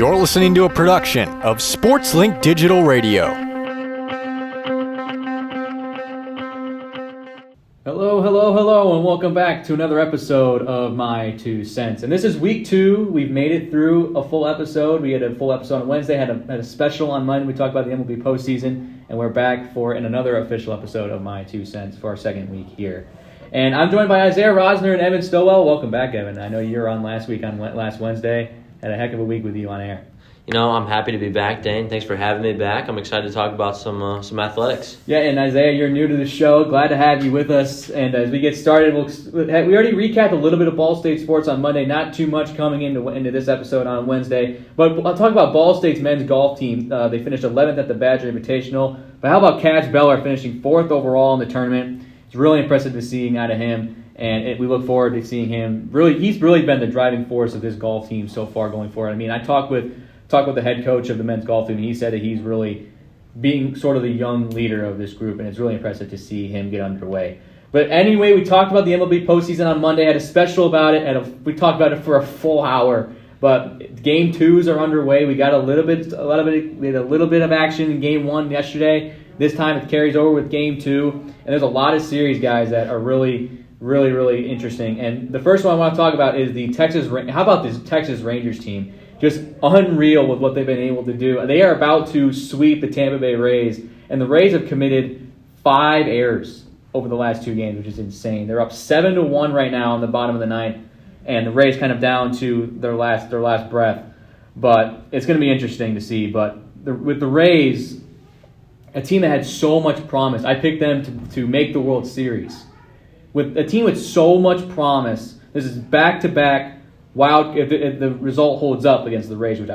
You're listening to a production of SportsLink Digital Radio. Hello, and welcome back to another episode of My 2 Cents. And this is week 2. We've made it through a full episode. We had a full episode on Wednesday, had a special on Monday. We talked about the MLB postseason, and we're back for another official episode of My 2 Cents for our second week here. And I'm joined by Isaiah Rosner and Evan Stowell. Welcome back, Evan. I know you were on last Wednesday. Had a heck of a week with you on air. You know, I'm happy to be back, Dane. Thanks for having me back. I'm excited to talk about some athletics. Yeah, and Isaiah, you're new to the show. Glad to have you with us. And as we get started, we already recapped a little bit of Ball State sports on Monday. Not too much coming into this episode on Wednesday. But I'll talk about Ball State's men's golf team. They finished 11th at the Badger Invitational. But how about Cash Beller finishing 4th overall in the tournament? It's really impressive to see out of him. And we look forward to seeing him. He's really been the driving force of this golf team so far going forward. I mean, I talked with the head coach of the men's golf team, and he said that he's really being sort of the young leader of this group, and it's really impressive to see him get underway. But anyway, we talked about the MLB postseason on Monday. Had a special about it, we talked about it for a full hour. But Game 2s are underway. We got we had a little bit of action in Game 1 yesterday. This time it carries over with Game 2, and there's a lot of series, guys, that are really interesting. And the first one I want to talk about is the Texas. How about this Texas Rangers team? Just unreal with what they've been able to do. They are about to sweep the Tampa Bay Rays, and the Rays have committed 5 errors over the last 2 games, which is insane. They're up 7-1 right now in the bottom of the ninth, and the Rays kind of down to their last breath. But it's going to be interesting to see. But with the Rays, a team that had so much promise, I picked them to make the World Series. With a team with so much promise, this is back-to-back wild. If the result holds up against the Rays, which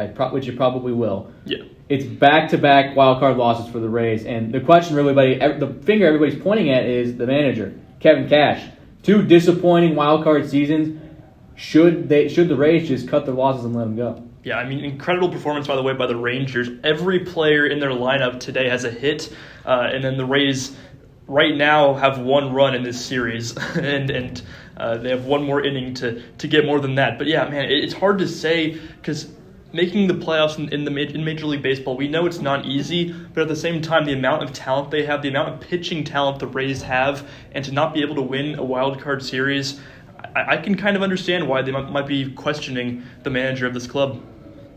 it probably will. Yeah, it's back-to-back wild card losses for the Rays, and the question really, the finger everybody's pointing at is the manager, Kevin Cash. 2 disappointing wild card seasons. Should the Rays just cut their losses and let them go? Yeah, I mean, incredible performance, by the way, by the Rangers. Every player in their lineup today has a hit, and then the Rays right now have 1 run in this series, and they have 1 more inning to get more than that. But yeah, man, it's hard to say because making the playoffs in Major League Baseball, we know it's not easy, but at the same time, the amount of talent they have, the amount of pitching talent the Rays have, and to not be able to win a wild card series, I can kind of understand why they might be questioning the manager of this club.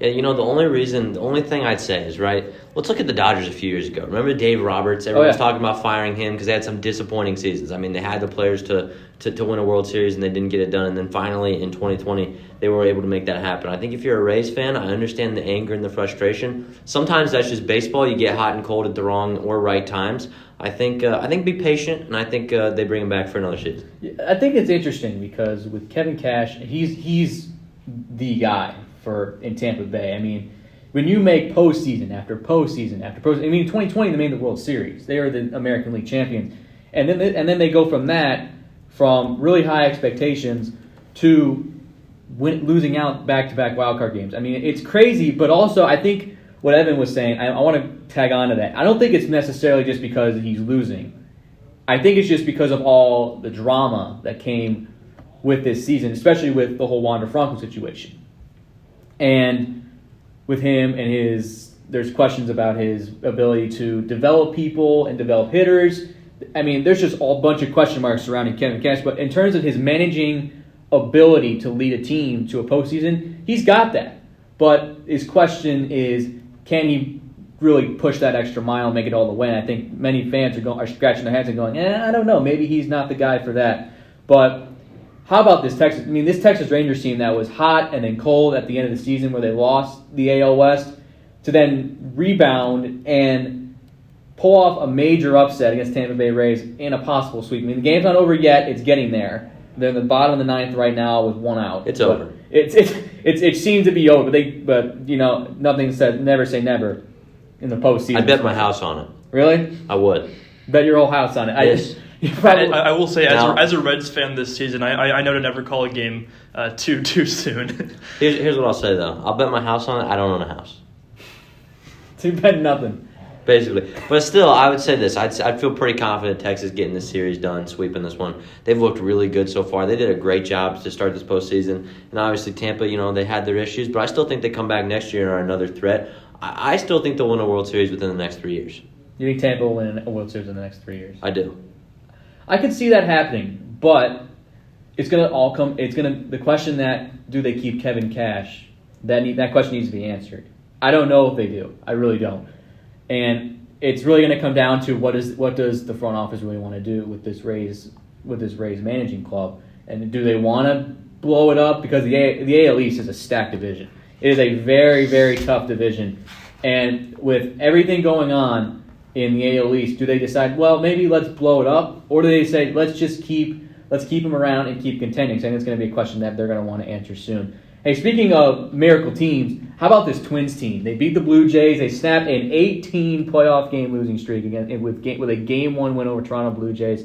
Yeah, you know, the only thing I'd say is, right, let's look at the Dodgers a few years ago. Remember Dave Roberts? Everyone was talking about firing him because they had some disappointing seasons. I mean, they had the players to win a World Series, and they didn't get it done. And then finally, in 2020, they were able to make that happen. I think if you're a Rays fan, I understand the anger and the frustration. Sometimes that's just baseball. You get hot and cold at the wrong or right times. I think be patient, and I think they bring him back for another season. I think it's interesting because with Kevin Cash, he's the guy in Tampa Bay. I mean, when you make postseason after postseason after postseason, I mean, 2020 they made the World Series. They are the American League champions, and then they go from really high expectations to losing out back-to-back wildcard games. I mean, it's crazy, but also I think what Evan was saying, I want to tag on to that. I don't think it's necessarily just because he's losing. I think it's just because of all the drama that came with this season, especially with the whole Wander Franco situation. And with him and there's questions about his ability to develop people and develop hitters. I mean, there's just a bunch of question marks surrounding Kevin Cash. But in terms of his managing ability to lead a team to a postseason, he's got that. But his question is, can he really push that extra mile and make it all the way? And I think many fans are scratching their heads and going, I don't know, maybe he's not the guy for that. But how about this Texas Rangers team that was hot and then cold at the end of the season where they lost the AL West to then rebound and pull off a major upset against Tampa Bay Rays in a possible sweep. I mean, the game's not over yet. It's getting there. They're in the bottom of the ninth right now with 1 out. It's over. It seems to be over. But you know, nothing said never say never in the postseason. I bet my house on it. Really? I would. Bet your whole house on it. Yes. I will say, as a Reds fan this season, I know to never call a game too soon. Here's what I'll say, though. I'll bet my house on it. I don't own a house. So you bet nothing. Basically. But still, I would say this. I'd feel pretty confident Texas getting this series done, sweeping this one. They've looked really good so far. They did a great job to start this postseason. And obviously Tampa, they had their issues, but I still think they come back next year and are another threat. I still think they'll win a World Series within the next 3 years. You think Tampa will win a World Series in the next 3 years? I do. I could see that happening, but it's going to all come. The question that do they keep Kevin Cash? That question needs to be answered. I don't know if they do. I really don't. And it's really going to come down to what does the front office really want to do with this Rays managing club, and do they want to blow it up, because the AL East is a stacked division. It is a very, very tough division, and with everything going on in the AL East, do they decide, well, maybe let's blow it up, or do they say let's keep them around and keep contending? So I think it's going to be a question that they're going to want to answer soon. Hey, speaking of miracle teams, how about this Twins team? They beat the Blue Jays. They snapped an 18 playoff game losing streak again with a Game 1 win over Toronto Blue Jays,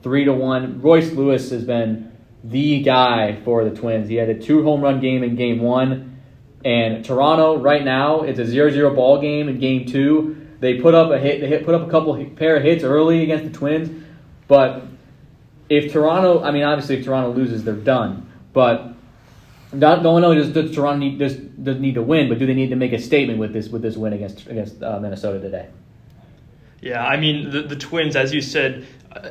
3-1. Royce Lewis has been the guy for the Twins. He had a 2 home run game in Game 1. And Toronto right now, it's a 0-0 ball game in Game 2. They put up a pair of hits early against the Twins. But if Toronto loses, they're done. But not only does Toronto need to win, but do they need to make a statement with this win against Minnesota today? Yeah, I mean, the Twins, as you said,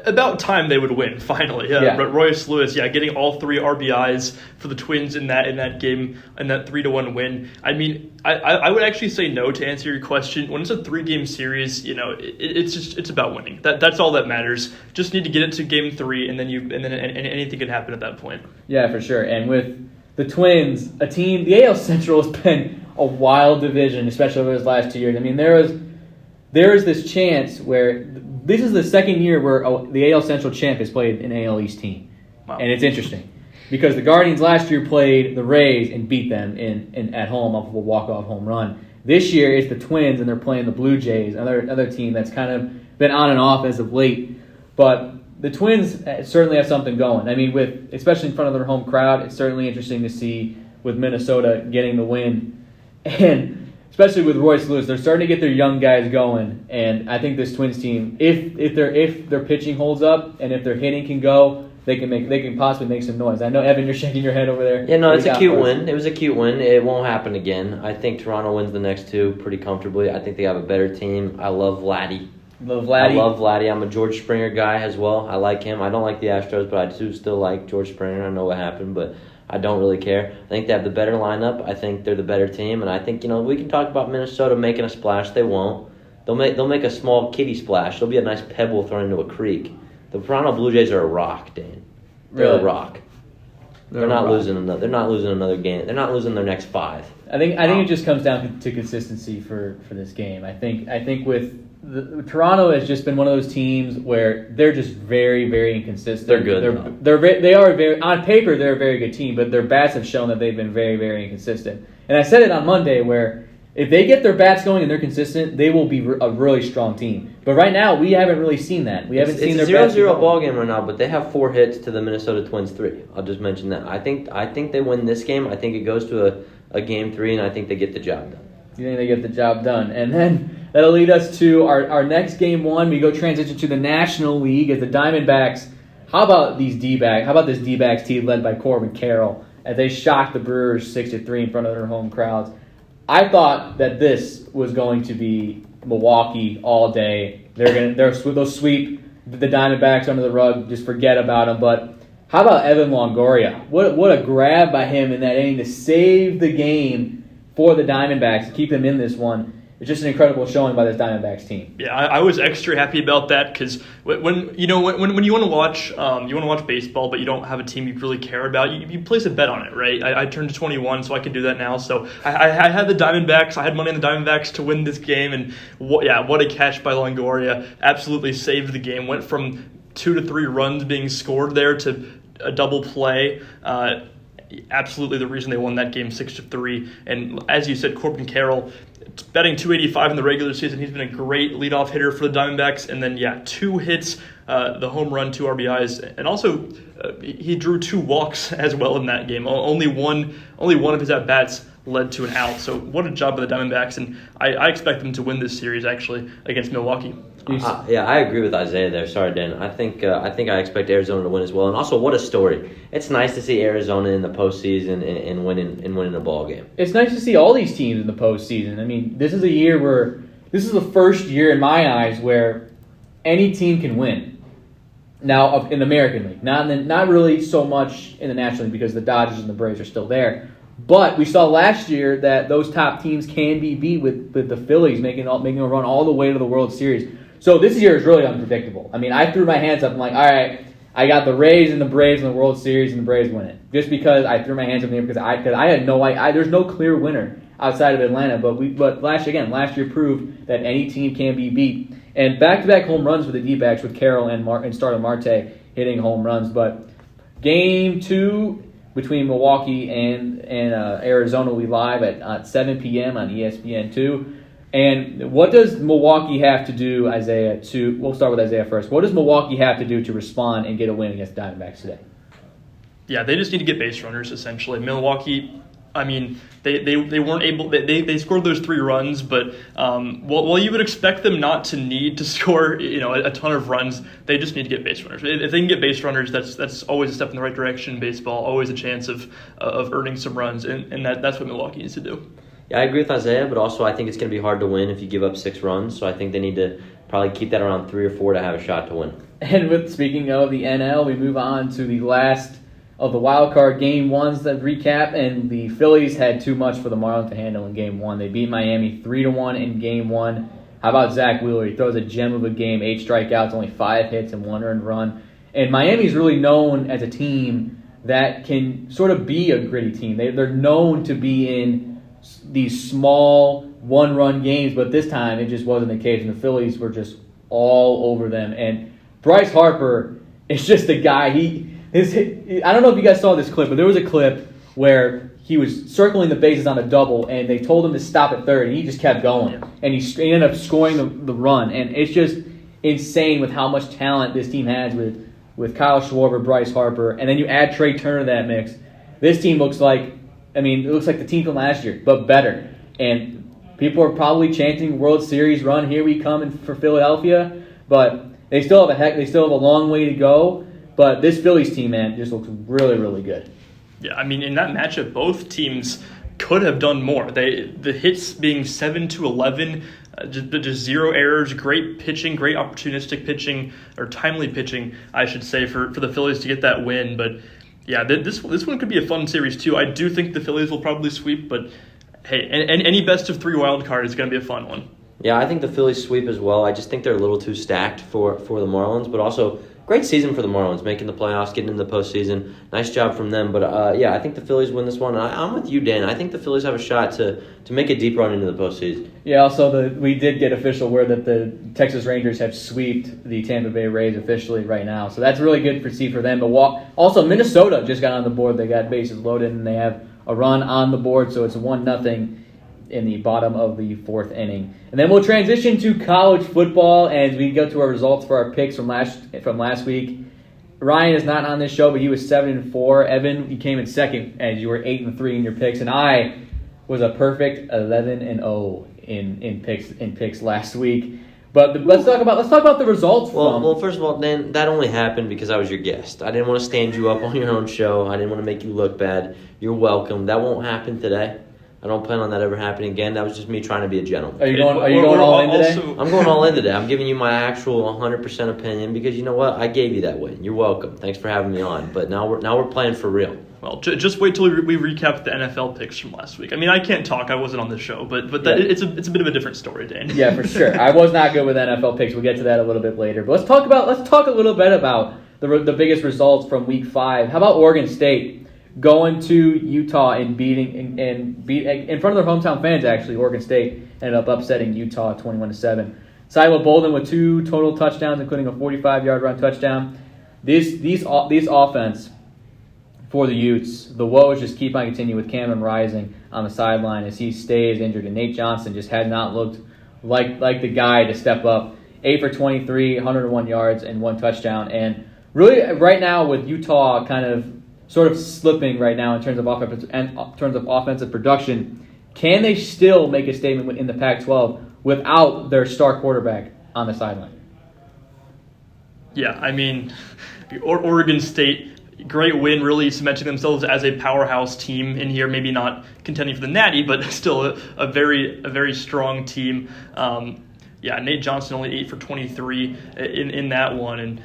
about time they would win, finally. Yeah. But Royce Lewis, getting all 3 RBIs for the Twins in that game, in that 3-1 win. I mean, I would actually say no to answer your question. When it's a 3-game series, it's about winning. That's all that matters. Just need to get it to Game 3, and then anything can happen at that point. Yeah, for sure. And with the Twins, the AL Central has been a wild division, especially over those last 2 years. I mean, there is this chance where this is the second year where the AL Central champ has played an AL East team. Wow. And it's interesting because the Guardians last year played the Rays and beat them in at home off of a walk-off home run. This year it's the Twins, and they're playing the Blue Jays, another team that's kind of been on and off as of late. But the Twins certainly have something going. I mean, especially in front of their home crowd, it's certainly interesting to see with Minnesota getting the win. And especially with Royce Lewis, they're starting to get their young guys going. And I think this Twins team, if their pitching holds up and if their hitting can go, they can possibly make some noise. I know, Evan, you're shaking your head over there. Yeah, no, it's a cute win. It was a cute win. It won't happen again. I think Toronto wins the next 2 pretty comfortably. I think they have a better team. I love Vladdy. I love Vladdy. I'm a George Springer guy as well. I like him. I don't like the Astros, but I do still like George Springer. I know what happened, but I don't really care. I think they have the better lineup. I think they're the better team, and I think we can talk about Minnesota making a splash. They won't. They'll make a small kiddie splash. It'll be a nice pebble thrown into a creek. The Toronto Blue Jays are a rock, Dan. They're Really? A rock. They're not losing another game. They're not losing their next 5. I think it just comes down to consistency for this game. I think with Toronto has just been one of those teams where they're just very, very inconsistent. They're good. They are very, on paper they're a very good team, but their bats have shown that they've been very, very inconsistent. And I said it on Monday where if they get their bats going and they're consistent, they will be a really strong team. But right now we haven't really seen that. We haven't seen their bats. It's a 0-0 ball game right now, but they have 4 hits to the Minnesota Twins 3. I'll just mention that. I think they win this game. I think it goes to a Game 3, and I think they get the job done. You think they get the job done? And then that'll lead us to our next Game 1. We go transition to the National League as the Diamondbacks. How about these D-backs? How about this D-backs team led by Corbin Carroll as they shocked the Brewers 6-3 in front of their home crowds? I thought that this was going to be Milwaukee all day. They'll sweep the Diamondbacks under the rug, just forget about them. But how about Evan Longoria? What a grab by him in that inning to save the game for the Diamondbacks, to keep them in this one. It's just an incredible showing by this Diamondbacks team. Yeah, I was extra happy about that because when you want to watch baseball, but you don't have a team you really care about, you place a bet on it, right? I turned 21, so I can do that now. So I had the Diamondbacks. I had money on the Diamondbacks to win this game, and what a catch by Longoria! Absolutely saved the game. Went from 2 to 3 runs being scored there to a double play. Absolutely the reason they won that game 6-3. And as you said, Corbin Carroll, batting .285 in the regular season. He's been a great leadoff hitter for the Diamondbacks. And then, 2 hits the home run, 2 RBIs, and also he drew 2 walks as well in that game. Only one of his at-bats led to an out. So what a job by the Diamondbacks, and I expect them to win this series actually against Milwaukee. Yeah, I agree with Isaiah there. Sorry, Dan. I think I expect Arizona to win as well. And also, what a story! It's nice to see Arizona in the postseason and winning a ball game. It's nice to see all these teams in the postseason. I mean, this is the first year in my eyes where any team can win. Now, in the American League, not really so much in the National League because the Dodgers and the Braves are still there. But we saw last year that those top teams can be beat with the Phillies making a run all the way to the World Series. So this year is really unpredictable. I mean, I threw my hands up. I'm like, all right, I got the Rays and the Braves in the World Series, and the Braves win it. Just because I threw my hands up in the air because I had no idea. There's no clear winner outside of Atlanta. But last year proved that any team can be beat. And back-to-back home runs for the D-backs with Carroll and Starling Marte hitting home runs. But Game 2 between Milwaukee and Arizona will be live at 7 p.m. on ESPN2. And what does Milwaukee have to do, Isaiah, we'll start with Isaiah first. What does Milwaukee have to do to respond and get a win against the Diamondbacks today? Yeah, they just need to get base runners, essentially. Milwaukee, I mean, they weren't able, they scored those 3 runs, but while you would expect them not to need to score, a ton of runs, they just need to get base runners. If they can get base runners, that's always a step in the right direction in baseball, always a chance of earning some runs, and that's what Milwaukee needs to do. Yeah, I agree with Isaiah, but also I think it's going to be hard to win if you give up 6 runs. So I think they need to probably keep that around 3 or 4 to have a shot to win. And speaking of the NL, we move on to the last of the wild card game ones that recap. And the Phillies had too much for the Marlins to handle in game 1. They beat Miami 3-1 in game 1. How about Zach Wheeler? He throws a gem of a game, 8 strikeouts, only 5 hits and 1 earned run. And Miami's really known as a team that can sort of be a gritty team. They're known to be in these small one-run games, but this time it just wasn't the case, and the Phillies were just all over them. And Bryce Harper is just a guy. I don't know if you guys saw this clip, but there was a clip where he was circling the bases on a double, and they told him to stop at third, and he just kept going. And he ended up scoring the run. And it's just insane with how much talent this team has with Kyle Schwarber, Bryce Harper, and then you add Trey Turner to that mix. This team looks like the team from last year, but better. And people are probably chanting World Series run, here we come for Philadelphia. But they still have a long way to go. But this Phillies team, man, just looks really, really good. Yeah, I mean, in that matchup, both teams could have done more. The hits being 7-11, just 0 errors, great pitching, great opportunistic pitching, or timely pitching, I should say, for the Phillies to get that win. But yeah, this one could be a fun series too. I do think the Phillies will probably sweep, but hey, any best of 3 wild card is going to be a fun one. Yeah, I think the Phillies sweep as well. I just think they're a little too stacked for the Marlins, but also great season for the Marlins, making the playoffs, getting into the postseason. Nice job from them. But yeah, I think the Phillies win this one. I'm with you, Dan. I think the Phillies have a shot to make a deep run into the postseason. Yeah, also we did get official word that the Texas Rangers have sweeped the Tampa Bay Rays officially right now. So that's really good for them. But also Minnesota just got on the board. They got bases loaded, and they have a run on the board. So it's 1-0 in the bottom of the 4th inning. And then we'll transition to college football as we go to our results for our picks from last week. Ryan is not on this show, but he was 7-4. Evan, you came in second as you were 8-3 in your picks, and I was a perfect 11-0 in picks last week. But let's talk about the results. Well, first of all, Dan, that only happened because I was your guest. I didn't want to stand you up on your own show. I didn't want to make you look bad. You're welcome. That won't happen today. I don't plan on that ever happening again. That was just me trying to be a gentleman. Are you going all in today? I'm going all in today. I'm giving you my actual 100% opinion because you know what? I gave you that win. You're welcome. Thanks for having me on. But now we're playing for real. Well, just wait till we recap the NFL picks from last week. I mean, I can't talk. I wasn't on the show, but it's a bit of a different story, Dane. Yeah, for sure. I was not good with NFL picks. We'll get to that a little bit later. But let's talk a little bit about the biggest results from Week 5. How about Oregon State going to Utah and beat in front of their hometown fans? Actually, Oregon State ended up upsetting Utah 21-7. Silas Bolden with 2 total touchdowns, including a 45-yard run touchdown. These offense for the Utes, the woes just keep on continuing with Cameron Rising on the sideline as he stays injured, and Nate Johnson just had not looked like the guy to step up 8 for 23, 101 yards, and 1 touchdown. And really, right now, with Utah kind of sort of slipping right now in terms of offensive production, can they still make a statement in the Pac-12 without their star quarterback on the sideline? Yeah, I mean, Oregon State, great win, really cementing themselves as a powerhouse team in here. Maybe not contending for the Natty, but still a very strong team. Nate Johnson only 8 for 23 in that one, and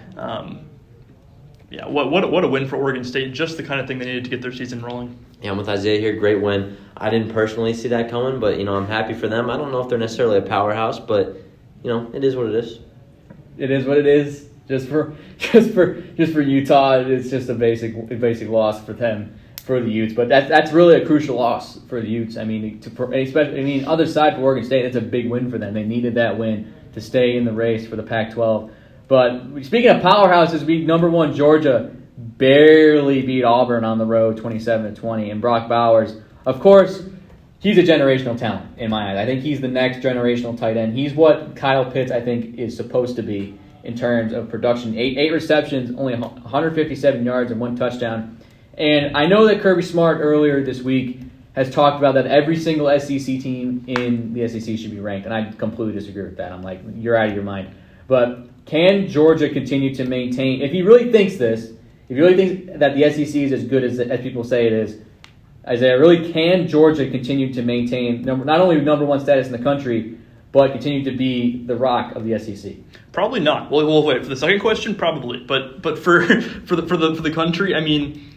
what a win for Oregon State. Just the kind of thing they needed to get their season rolling. Yeah, I'm with Isaiah here. Great win. I didn't personally see that coming, but I'm happy for them. I don't know if they're necessarily a powerhouse, but it is what it is. It is what it is. Just for Utah, it's just a basic loss for them, for the Utes. But that's really a crucial loss for the Utes. I mean, other side for Oregon State, it's a big win for them. They needed that win to stay in the race for the Pac-12. But speaking of powerhouses, number 1 Georgia barely beat Auburn on the road, 27-20, and Brock Bowers, of course, he's a generational talent in my eyes. I think he's the next generational tight end. He's what Kyle Pitts, I think, is supposed to be in terms of production. 8 receptions, only 157 yards and 1 touchdown. And I know that Kirby Smart earlier this week has talked about that every single SEC team in the SEC should be ranked, and I completely disagree with that. I'm like, you're out of your mind. But can Georgia continue to maintain, if he really thinks this, if he really thinks that the SEC is as good as people say it is, Isaiah, really can Georgia continue to maintain not only number 1 status in the country, but continue to be the rock of the SEC? Probably not. Well, wait for the second question. Probably, but for the country, I mean,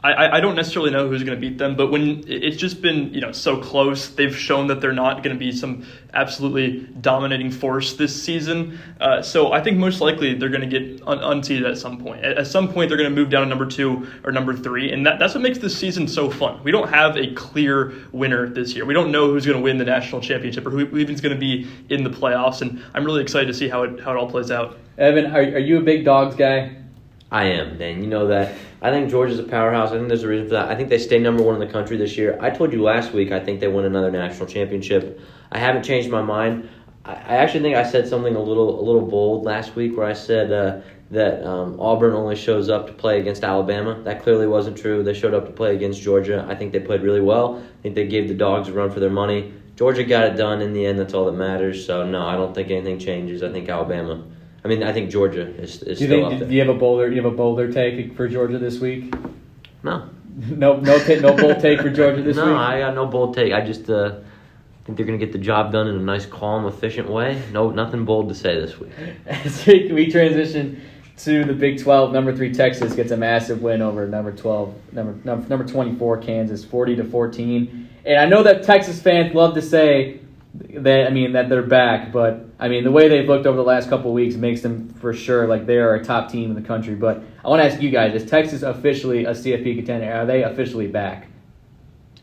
I don't necessarily know who's going to beat them. But when it's just been so close, they've shown that they're not going to be some absolutely dominating force this season. So I think most likely they're going to get unseated at some point. At some point, they're going to move down to number 2 or number 3, and that's what makes this season so fun. We don't have a clear winner this year. We don't know who's going to win the national championship or who even's going to be in the playoffs, and I'm really excited to see how it all plays out. Evan, are you a big dogs guy? I am, Dan. You know that. I think Georgia's a powerhouse. I think there's a reason for that. I think they stay number 1 in the country this year. I told you last week I think they win another national championship. I haven't changed my mind. I actually think I said something a little bold last week where I said that Auburn only shows up to play against Alabama. That clearly wasn't true. They showed up to play against Georgia. I think they played really well. I think they gave the Dogs a run for their money. Georgia got it done in the end. That's all that matters. So, no, I don't think anything changes. I think I think Georgia is still up there. Do you have a bolder take for Georgia this week? No. No bold take for Georgia this week? No, I got no bold take. I just think they're going to get the job done in a nice, calm, efficient way. No, nothing bold to say this week. As we transition to the Big 12, number 3 Texas gets a massive win over number 24 Kansas, 40-14. And I know that Texas fans love to say that they're back, but the way they've looked over the last couple of weeks makes them for sure like they are a top team in the country. But I want to ask you guys: is Texas officially a CFP contender? Are they officially back?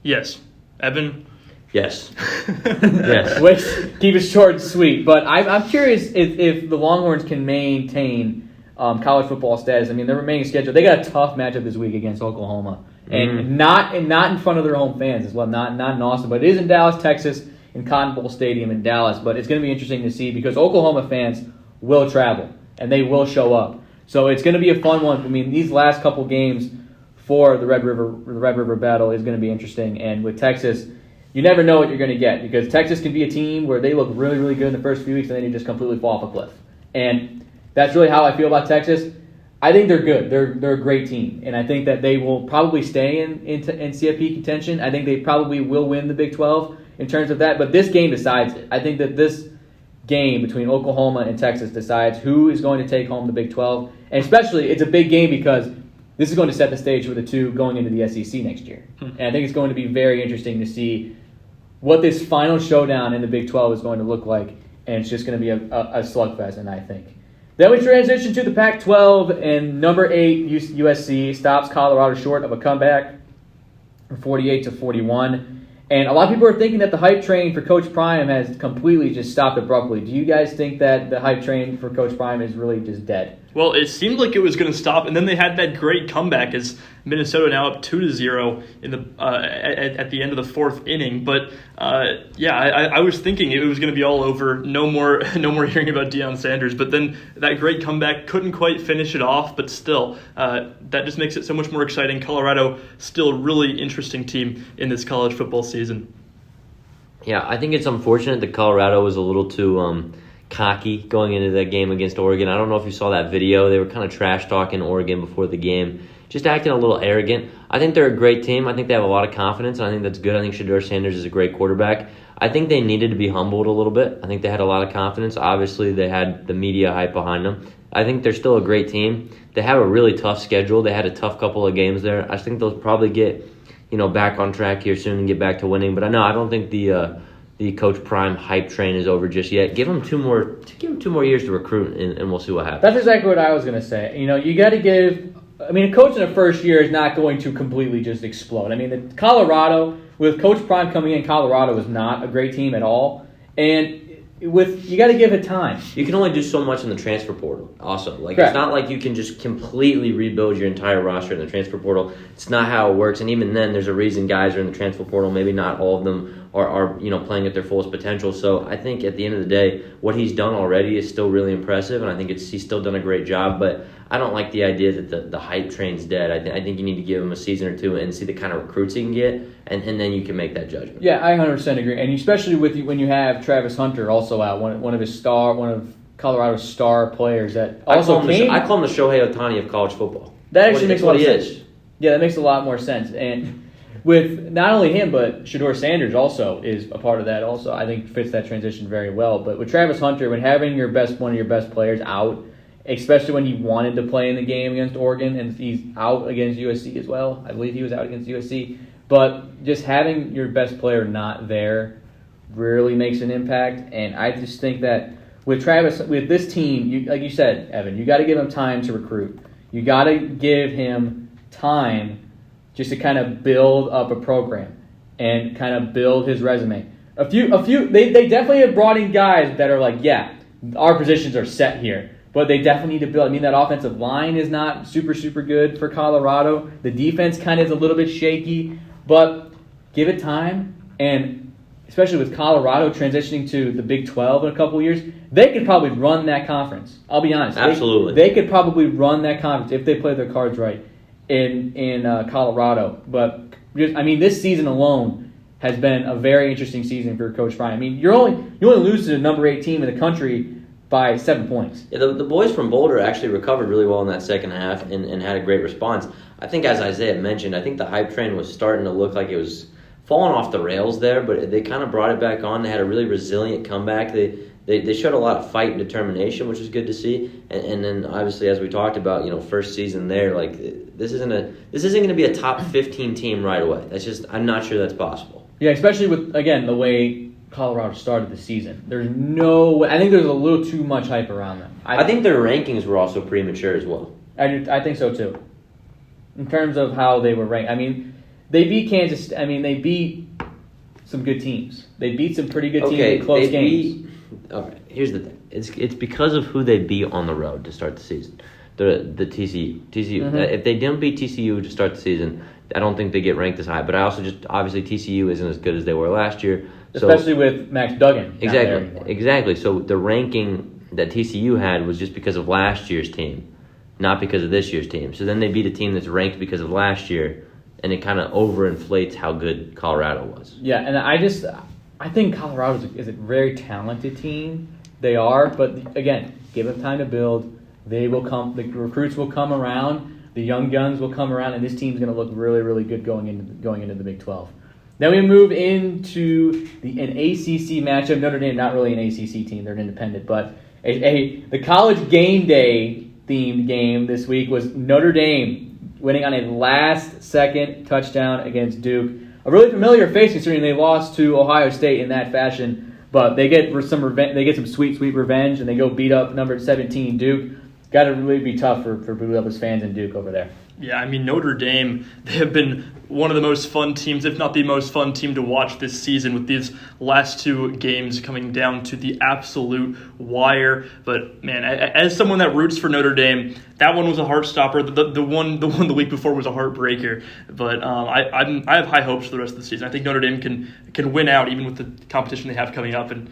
Yes, Evan. Yes. Yes. Keep it short and sweet. But I'm curious if the Longhorns can maintain college football status. Their remaining schedule, they got a tough matchup this week against Oklahoma, and not in front of their home fans as well. Not in Austin, but it is in Dallas, Texas, in Cotton Bowl Stadium in Dallas. But it's going to be interesting to see because Oklahoma fans will travel and they will show up. So it's going to be a fun one. These last couple games for the Red River battle is going to be interesting. And with Texas, you never know what you're going to get because Texas can be a team where they look really, really good in the first few weeks and then you just completely fall off a cliff. And that's really how I feel about Texas. I think they're good. They're a great team. And I think that they will probably stay in CFP contention. I think they probably will win the Big 12 in terms of that. But this game decides it. I think that this game between Oklahoma and Texas decides who is going to take home the Big 12. And especially, it's a big game because this is going to set the stage for the two going into the SEC next year. And I think it's going to be very interesting to see what this final showdown in the Big 12 is going to look like. And it's just going to be a slugfest, and I think. Then we transition to the Pac-12, and number 8 USC stops Colorado short of a comeback for 48-41. And a lot of people are thinking that the hype train for Coach Prime has completely just stopped abruptly. Do you guys think that the hype train for Coach Prime is really just dead? Well, it seemed like it was going to stop, and then they had that great comeback as Minnesota now up 2-0 in the at the end of the fourth inning. But I was thinking it was going to be all over. No more hearing about Deion Sanders. But then that great comeback couldn't quite finish it off. But still, that just makes it so much more exciting. Colorado still a really interesting team in this college football season. Yeah, I think it's unfortunate that Colorado was a little too cocky going into that game against Oregon. I don't know if you saw that video. They were kind of trash-talking Oregon before the game, just acting a little arrogant. I think they're a great team. I think they have a lot of confidence, and I think that's good. I think Shedeur Sanders is a great quarterback. I think they needed to be humbled a little bit. I think they had a lot of confidence. Obviously, they had the media hype behind them. I think they're still a great team. They have a really tough schedule. They had a tough couple of games there. I think they'll probably get back on track here soon and get back to winning. But I don't think the Coach Prime hype train is over just yet. Give him 2 more years to recruit, and we'll see what happens. That's exactly what I was going to say. You got to give. A coach in the first year is not going to completely just explode. Colorado, with Coach Prime coming in, Colorado was not a great team at all, and you got to give it time. You can only do so much in the transfer portal. Also, Correct. It's not like you can just completely rebuild your entire roster in the transfer portal. It's not how it works, and even then, there's a reason guys are in the transfer portal. Maybe not all of them are playing at their fullest potential. So I think at the end of the day, what he's done already is still really impressive, and I think he's still done a great job. But I don't like the idea that the hype train's dead. I think you need to give him a season or two and see the kind of recruits he can get, and then you can make that judgment. Yeah, I 100% agree, and especially when you have Travis Hunter also out, one of Colorado's star players that also I call him the Shohei Ohtani of college football. That actually makes a lot of sense. Is. Yeah, that makes a lot more sense. And with not only him, but Shedeur Sanders also is a part of that also. I think fits that transition very well. But with Travis Hunter, when having one of your best players out, especially when he wanted to play in the game against Oregon, and he's out against USC as well. I believe he was out against USC. But just having your best player not there really makes an impact. And I just think that with this team, like you said, Evan, you got to give him time to recruit. You got to give him time just to kind of build up a program and kind of build his resume. They definitely have brought in guys that are like, yeah, our positions are set here. But they definitely need to build. That offensive line is not super, super good for Colorado. The defense kind of is a little bit shaky. But give it time. And especially with Colorado transitioning to the Big 12 in a couple of years, they could probably run that conference. I'll be honest. Absolutely. They could probably run that conference if they play their cards right in Colorado. But this season alone has been a very interesting season for Coach Prime. You only lose to the number 8 team in the country by 7 points. Yeah, the boys from Boulder actually recovered really well in that second half and had a great response. I think, as Isaiah mentioned, I think the hype train was starting to look like it was falling off the rails there, but they kind of brought it back on. They had a really resilient comeback. They showed a lot of fight and determination, which was good to see. And then obviously, as we talked about, first season there, this isn't going to be a top 15 team right away. I'm not sure that's possible. Yeah, especially with, again, the way Colorado started the season. There's no way. I think there's a little too much hype around them. I think their rankings were also premature as well. I think so too. In terms of how they were ranked. They beat Kansas. They beat some good teams. They beat some pretty good teams in close games. Okay, here's the thing. It's because of who they beat on the road to start the season. The TCU. Mm-hmm. If they didn't beat TCU to start the season, I don't think they get ranked as high. But I also obviously TCU isn't as good as they were last year. Especially with Max Duggan. Exactly. So the ranking that TCU had was just because of last year's team, not because of this year's team. So then they beat a team that's ranked because of last year, and it kind of overinflates how good Colorado was. Yeah, and I think Colorado is a very talented team. They are, but again, give them time to build. They will come. The recruits will come around. The young guns will come around, and this team's going to look really, really good going into the Big 12. Then we move into an ACC matchup. Notre Dame, not really an ACC team; they're an independent. But the college game day themed game this week was Notre Dame winning on a last-second touchdown against Duke. A really familiar face considering they lost to Ohio State in that fashion. But they get some revenge. They get some sweet revenge, and they go beat up number 17 Duke. Got to really be tough for Blue Devils fans and Duke over there. Yeah, I mean, Notre Dame, they have been one of the most fun teams, if not the most fun team to watch this season, with these last two games coming down to the absolute wire. But, man, as someone that roots for Notre Dame, that one was a heart stopper. The one the week before was a heartbreaker. But I have high hopes for the rest of the season. I think Notre Dame can win out, even with the competition they have coming up, and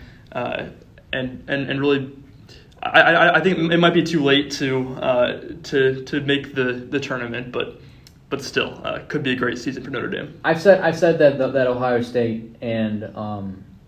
really, I think it might be too late to make the tournament, but still, could be a great season for Notre Dame. I've said that Ohio State and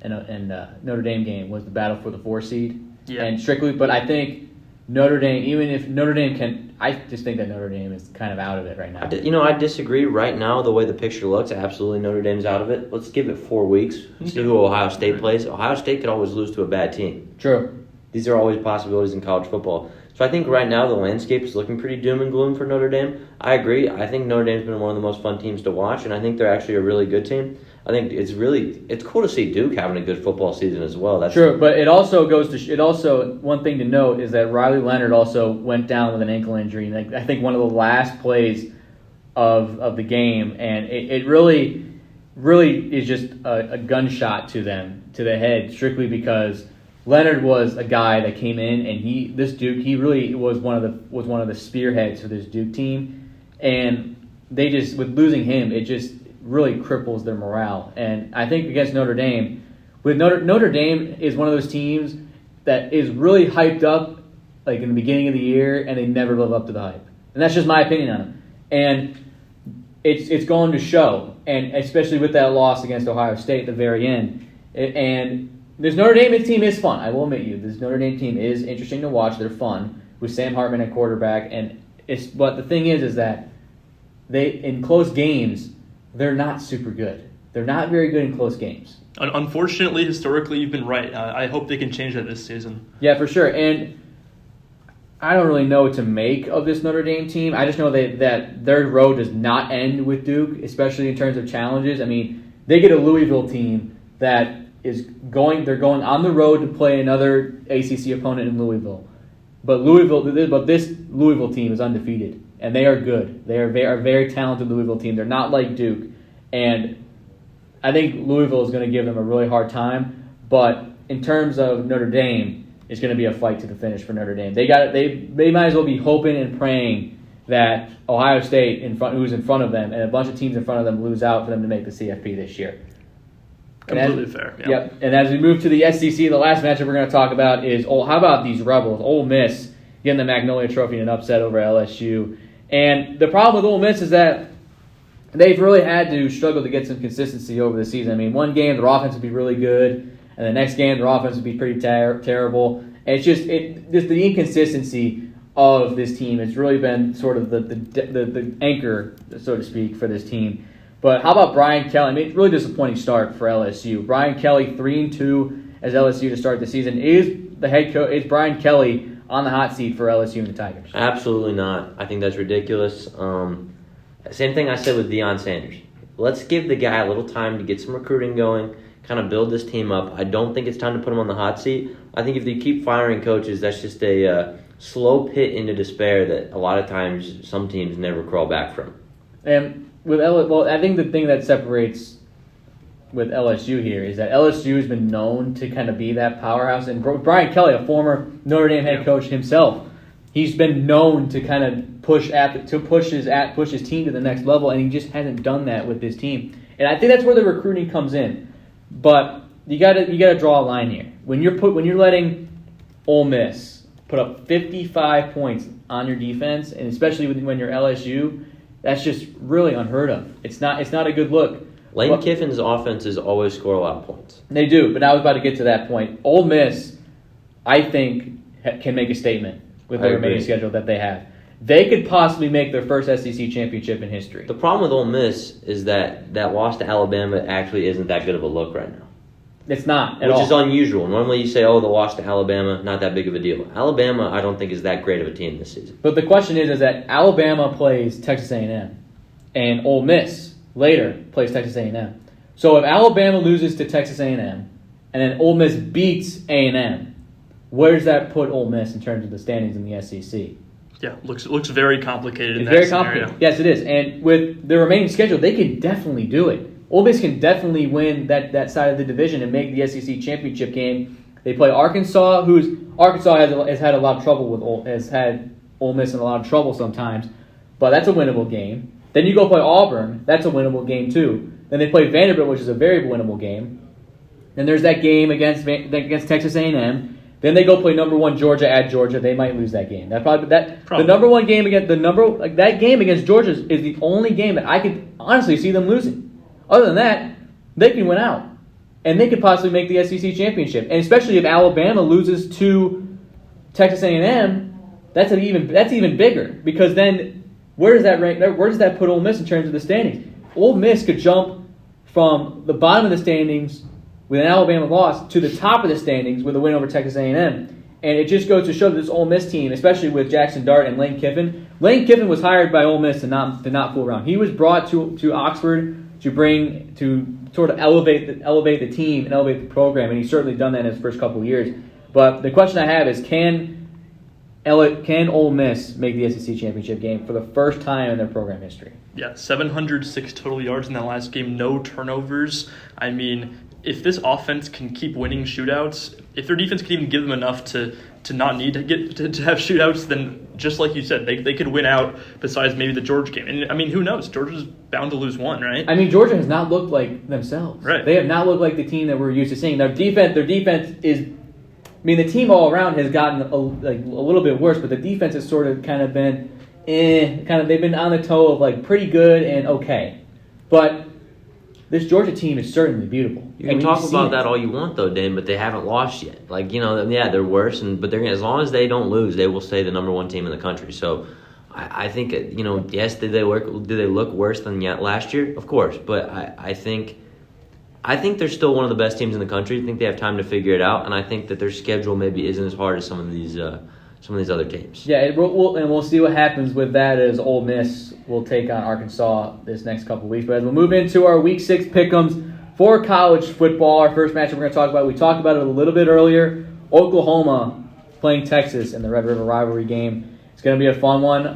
Notre Dame game was the battle for the 4 seed, and strictly. But I think Notre Dame, even if Notre Dame can, I just think that Notre Dame is kind of out of it right now. I disagree. Right now, the way the picture looks, absolutely Notre Dame's out of it. Let's give it 4 weeks. See who Ohio State plays. Ohio State could always lose to a bad team. True. These are always possibilities in college football. So I think right now the landscape is looking pretty doom and gloom for Notre Dame. I agree. I think Notre Dame's been one of the most fun teams to watch, and I think they're actually a really good team. I think it's cool to see Duke having a good football season as well. That's true, but it also goes to one thing to note is that Riley Leonard also went down with an ankle injury. Like, I think one of the last plays of the game, and it really is just a gunshot to the head, strictly because Leonard was a guy that came in, and he really was one of the spearheads for this Duke team, and they just, with losing him, it just really cripples their morale. And I think against Notre Dame, Notre Dame is one of those teams that is really hyped up, like in the beginning of the year, and they never live up to the hype. And that's just my opinion on them. And it's going to show, and especially with that loss against Ohio State at the very end, and this Notre Dame team is fun. I will admit you. This Notre Dame team is interesting to watch. They're fun with Sam Hartman at quarterback, but the thing is that they, in close games, they're not super good. They're not very good in close games. Unfortunately, historically, you've been right. I hope they can change that this season. Yeah, for sure. And I don't really know what to make of this Notre Dame team. I just know that their road does not end with Duke, especially in terms of challenges. I mean, they get a Louisville team that they're going on the road to play another ACC opponent in Louisville. But this Louisville team is undefeated, and they are good. They are a very talented Louisville team. They're not like Duke, and I think Louisville is going to give them a really hard time. But in terms of Notre Dame, it's going to be a fight to the finish for Notre Dame. They might as well be hoping and praying that Ohio State, who's in front of them, and a bunch of teams in front of them lose out for them to make the CFP this year. Completely fair. Yeah. Yep. And as we move to the SEC, the last matchup we're going to talk about is, how about these Rebels? Ole Miss getting the Magnolia Trophy in an upset over LSU. And the problem with Ole Miss is that they've really had to struggle to get some consistency over the season. I mean, one game their offense would be really good, and the next game their offense would be pretty terrible. And it's just the inconsistency of this team. It's really been sort of the anchor, so to speak, for this team. But how about Brian Kelly? I mean, it's a really disappointing start for LSU. Brian Kelly 3-2 as LSU to start the season. Is the head coach? Is Brian Kelly on the hot seat for LSU and the Tigers? Absolutely not. I think that's ridiculous. Same thing I said with Deion Sanders. Let's give the guy a little time to get some recruiting going, kind of build this team up. I don't think it's time to put him on the hot seat. I think if they keep firing coaches, that's just a slow pit into despair that a lot of times some teams never crawl back from. And I think the thing that separates with LSU here is that LSU has been known to kind of be that powerhouse. And Brian Kelly, a former Notre Dame head coach himself, he's been known to kind of push his team to the next level, and he just hasn't done that with this team. And I think that's where the recruiting comes in. But you gotta draw a line here. When you're letting Ole Miss put up 55 points on your defense, and especially when you're LSU, that's just really unheard of. It's not a good look. Lane Kiffin's offenses always score a lot of points. They do, but I was about to get to that point. Ole Miss, I think, can make a statement with the remaining schedule that they have. They could possibly make their first SEC championship in history. The problem with Ole Miss is that loss to Alabama actually isn't that good of a look right now. It's not at all. Which is unusual. Normally you say, the loss to Alabama, not that big of a deal. Alabama, I don't think is that great of a team this season. But the question is that Alabama plays Texas A&M, and Ole Miss later plays Texas A&M. So if Alabama loses to Texas A&M, and then Ole Miss beats A&M, where does that put Ole Miss in terms of the standings in the SEC? Yeah, looks very complicated. It's very complicated. Yes, it is. And with the remaining schedule, they can definitely do it. Ole Miss can definitely win that side of the division and make the SEC championship game. They play Arkansas, has had a lot of trouble with has had Ole Miss in a lot of trouble sometimes, but that's a winnable game. Then you go play Auburn, that's a winnable game too. Then they play Vanderbilt, which is a very winnable game. Then there's that game against Texas A&M. Then they go play number 1 Georgia at Georgia. They might lose that game. The number 1 game against that game against Georgia is the only game that I could honestly see them losing. Other than that, they can win out, and they could possibly make the SEC championship. And especially if Alabama loses to Texas A&M, that's even bigger, because then where does that put Ole Miss in terms of the standings? Ole Miss could jump from the bottom of the standings with an Alabama loss to the top of the standings with a win over Texas A&M. And it just goes to show that this Ole Miss team, especially with Jackson Dart and Lane Kiffin was hired by Ole Miss to not fool around. He was brought to Oxford to sort of elevate the team and elevate the program, and he's certainly done that in his first couple of years. But the question I have is, can Ole Miss make the SEC championship game for the first time in their program history? Yeah, 706 total yards in that last game, no turnovers. I mean, if this offense can keep winning shootouts, if their defense can even give them enough to not need to have shootouts, then just like you said, they could win out besides maybe the Georgia game. And I mean, who knows? Georgia's bound to lose one, right? I mean, Georgia has not looked like themselves. Right. They have not looked like the team that we're used to seeing. Their defense is, I mean, the team all around has gotten a little bit worse, but the defense has sort of kind of been, they've been on the toe of like pretty good and okay. But this Georgia team is certainly beautiful. You can talk about that all you want, though, Dane, but they haven't lost yet. Like, yeah, they're worse, but as long as they don't lose, they will stay the number 1 team in the country. So I think, yes, did they look worse than last year? Of course, but I think they're still one of the best teams in the country. I think they have time to figure it out, and I think that their schedule maybe isn't as hard as some of these other teams. Yeah, we'll see what happens with that as Ole Miss will take on Arkansas this next couple of weeks. But as we move into our Week 6 pick'ems for college football, our first matchup we're going to talk about, we talked about it a little bit earlier, Oklahoma playing Texas in the Red River rivalry game. It's going to be a fun one.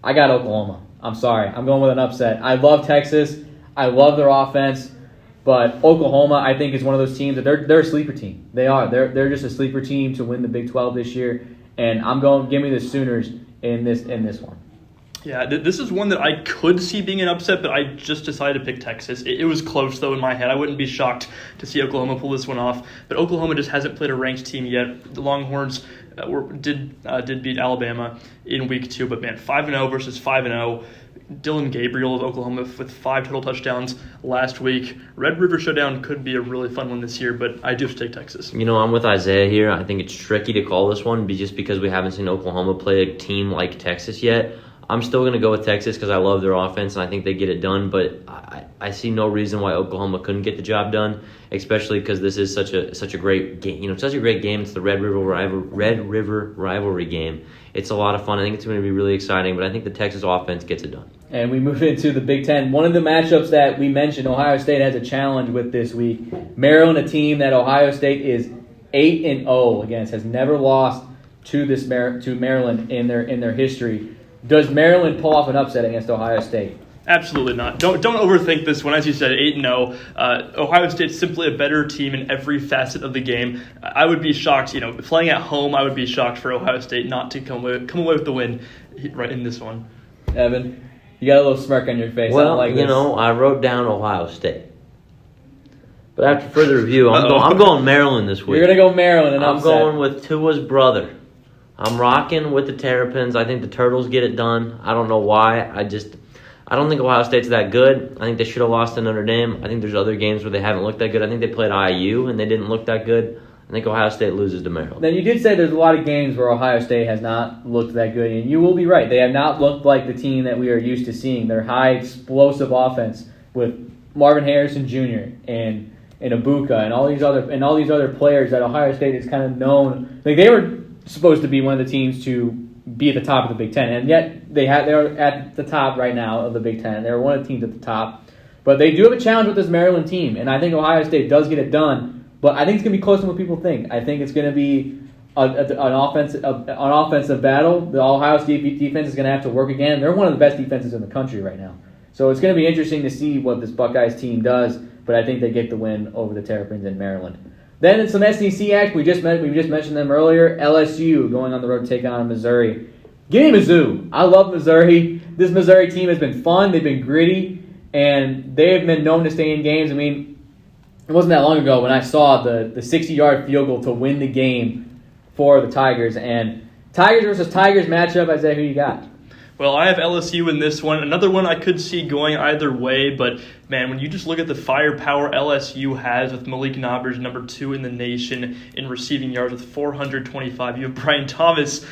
I got Oklahoma. I'm sorry. I'm going with an upset. I love Texas. I love their offense. But Oklahoma, I think, is one of those teams that they're a sleeper team. They are. They're just a sleeper team to win the Big 12 this year. And give me the Sooners in this one. Yeah, this is one that I could see being an upset, but I just decided to pick Texas. It was close, though, in my head. I wouldn't be shocked to see Oklahoma pull this one off. But Oklahoma just hasn't played a ranked team yet. The Longhorns did beat Alabama in Week 2, but man, 5-0 versus 5-0. Dylan Gabriel of Oklahoma with 5 total touchdowns last week. Red River Showdown could be a really fun one this year, but I do take Texas. I'm with Isaiah here. I think it's tricky to call this one just because we haven't seen Oklahoma play a team like Texas yet. I'm still going to go with Texas because I love their offense and I think they get it done, but I see no reason why Oklahoma couldn't get the job done, especially because this is such a great game. Such a great game. It's the Red River rivalry game. It's a lot of fun. I think it's going to be really exciting, but I think the Texas offense gets it done. And we move into the Big Ten. One of the matchups that we mentioned, Ohio State has a challenge with this week. Maryland, a team that Ohio State is 8-0 against, has never lost to Maryland in their history. Does Maryland pull off an upset against Ohio State? Absolutely not. Don't overthink this one. As you said, 8-0. Ohio State's simply a better team in every facet of the game. I would be shocked, playing at home, I would be shocked for Ohio State not to come away with the win right in this one. Evan, you got a little smirk on your face. Well, I don't like this. I wrote down Ohio State. But after further review, I'm going Maryland this week. You're going to go Maryland and I'm upset. going with Tua's brother. I'm rocking with the Terrapins. I think the Turtles get it done. I don't know why. I don't think Ohio State's that good. I think they should have lost to Notre Dame. I think there's other games where they haven't looked that good. I think they played IU and they didn't look that good. I think Ohio State loses to Maryland. Now, you did say there's a lot of games where Ohio State has not looked that good, and you will be right. They have not looked like the team that we are used to seeing. Their high explosive offense with Marvin Harrison Jr. and Ibuka and all these other players that Ohio State is kind of known. Like, they were supposed to be one of the teams to be at the top of the Big Ten, and yet they're at the top right now of the Big Ten. They're one of the teams at the top, but they do have a challenge with this Maryland team, and I think Ohio State does get it done. But I think it's going to be closer than what people think. I think it's going to be an offensive battle. The Ohio State defense is going to have to work again. They're one of the best defenses in the country right now. So it's going to be interesting to see what this Buckeyes team does, but I think they get the win over the Terrapins in Maryland. Then in some SEC action, we just mentioned them earlier. LSU going on the road to take on Missouri. Give me Mizzou. I love Missouri. This Missouri team has been fun. They've been gritty, and they have been known to stay in games. I mean, it wasn't that long ago when I saw the 60-yard field goal to win the game for the Tigers. And Tigers versus Tigers matchup, Isaiah, who you got? Well, I have LSU in this one. Another one I could see going either way, but man, when you just look at the firepower LSU has with Malik Nabers, number 2 in the nation in receiving yards with 425. You have Brian Thomas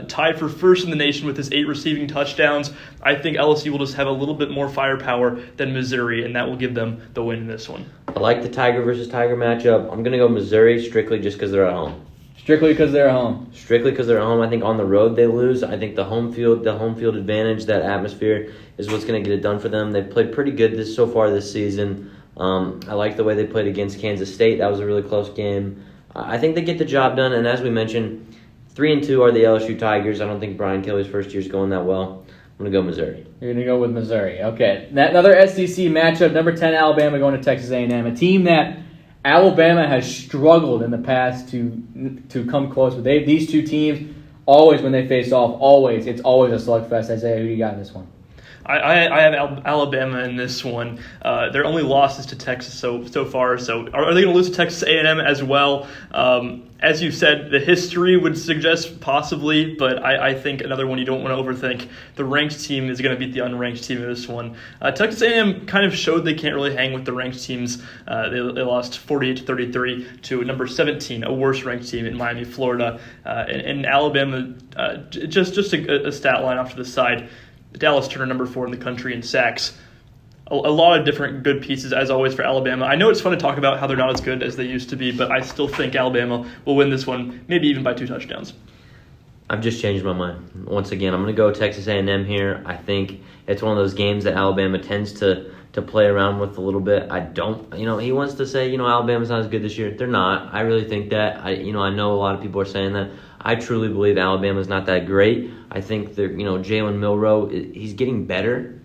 tied for first in the nation with his 8 receiving touchdowns. I think LSU will just have a little bit more firepower than Missouri, and that will give them the win in this one. I like the Tiger versus Tiger matchup. I'm going to go Missouri strictly just because they're at home. Strictly because they're at home. Strictly because they're at home. I think on the road they lose. I think the home field advantage, that atmosphere, is what's going to get it done for them. They've played pretty good so far this season. I like the way they played against Kansas State. That was a really close game. I think they get the job done. And as we mentioned, 3-2 are the LSU Tigers. I don't think Brian Kelly's first year is going that well. I'm going to go Missouri. You're going to go with Missouri. Okay. Another SEC matchup, number 10 Alabama going to Texas A&M, a team that Alabama has struggled in the past to come close. But these two teams, always when they face off, it's always a slugfest. Isaiah, who do you got in this one? I have Alabama in this one. Their only loss is to Texas so far. So are they going to lose to Texas A&M as well? As you said, the history would suggest possibly, but I think another one you don't want to overthink. The ranked team is going to beat the unranked team in this one. Texas A&M kind of showed they can't really hang with the ranked teams. They lost 48-33 to number 17, a worse ranked team in Miami, Florida. And Alabama, just a stat line off to the side. Dallas Turner, number 4 in the country in sacks. A lot of different good pieces, as always, for Alabama. I know it's fun to talk about how they're not as good as they used to be, but I still think Alabama will win this one, maybe even by 2 touchdowns. I've just changed my mind. Once again, I'm going to go Texas A&M here. I think it's one of those games that Alabama tends to play around with a little bit. I don't, he wants to say, Alabama's not as good this year. They're not. I really think that. I know a lot of people are saying that. I truly believe Alabama's not that great. I think that, Jalen Milroe, he's getting better.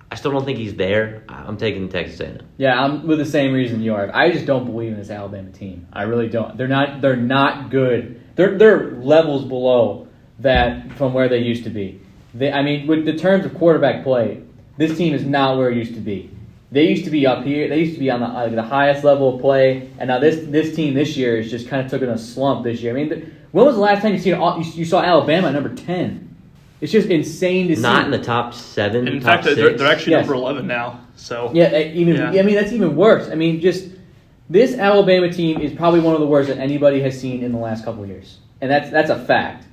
I still don't think he's there. I'm taking Texas A&M. Yeah, I'm with the same reason you are. I just don't believe in this Alabama team. I really don't. They're not good. They're levels below that from where they used to be. With the terms of quarterback play, this team is not where it used to be. They used to be up here. They used to be on the highest level of play, and now this team this year is just kind of taking a slump this year. When was the last time you saw Alabama at number 10? It's just insane to see. Not in the top 7. In fact, they're actually number 11 now. So yeah, that's even worse. Just this Alabama team is probably one of the worst that anybody has seen in the last couple of years, and that's a fact.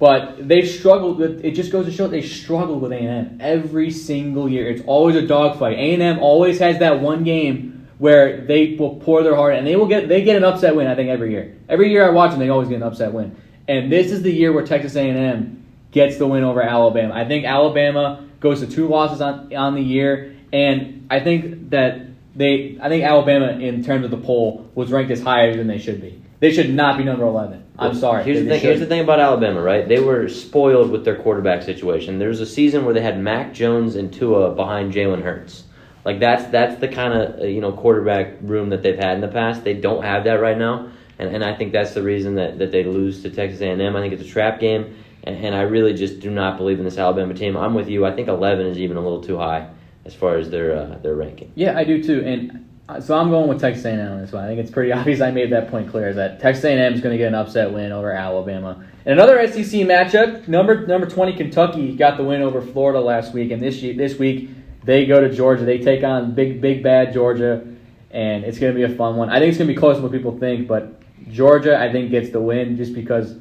But they've struggled with. It just goes to show they struggle with A&M every single year. It's always a dogfight. A&M always has that one game where they will pour their heart, and they get an upset win. I think every year. Every year I watch them, they always get an upset win. And this is the year where Texas A&M gets the win over Alabama. I think Alabama goes to 2 losses on the year, and I think Alabama, in terms of the poll, was ranked as higher than they should be. They should not be number 11. I'm sorry. Here's the thing about Alabama, right? They were spoiled with their quarterback situation. There was a season where they had Mac Jones and Tua behind Jalen Hurts. That's the kind of quarterback room that they've had in the past. They don't have that right now, and I think that's the reason that they lose to Texas A&M. I think it's a trap game. And I really just do not believe in this Alabama team. I'm with you. I think 11 is even a little too high as far as their ranking. Yeah, I do too. And so I'm going with Texas A&M on this one. I think it's pretty obvious. I made that point clear, is that Texas A&M is going to get an upset win over Alabama. And another SEC matchup, number 20 Kentucky got the win over Florida last week. And this week they go to Georgia. They take on big bad Georgia, and it's going to be a fun one. I think it's going to be closer than what people think, but Georgia I think gets the win just because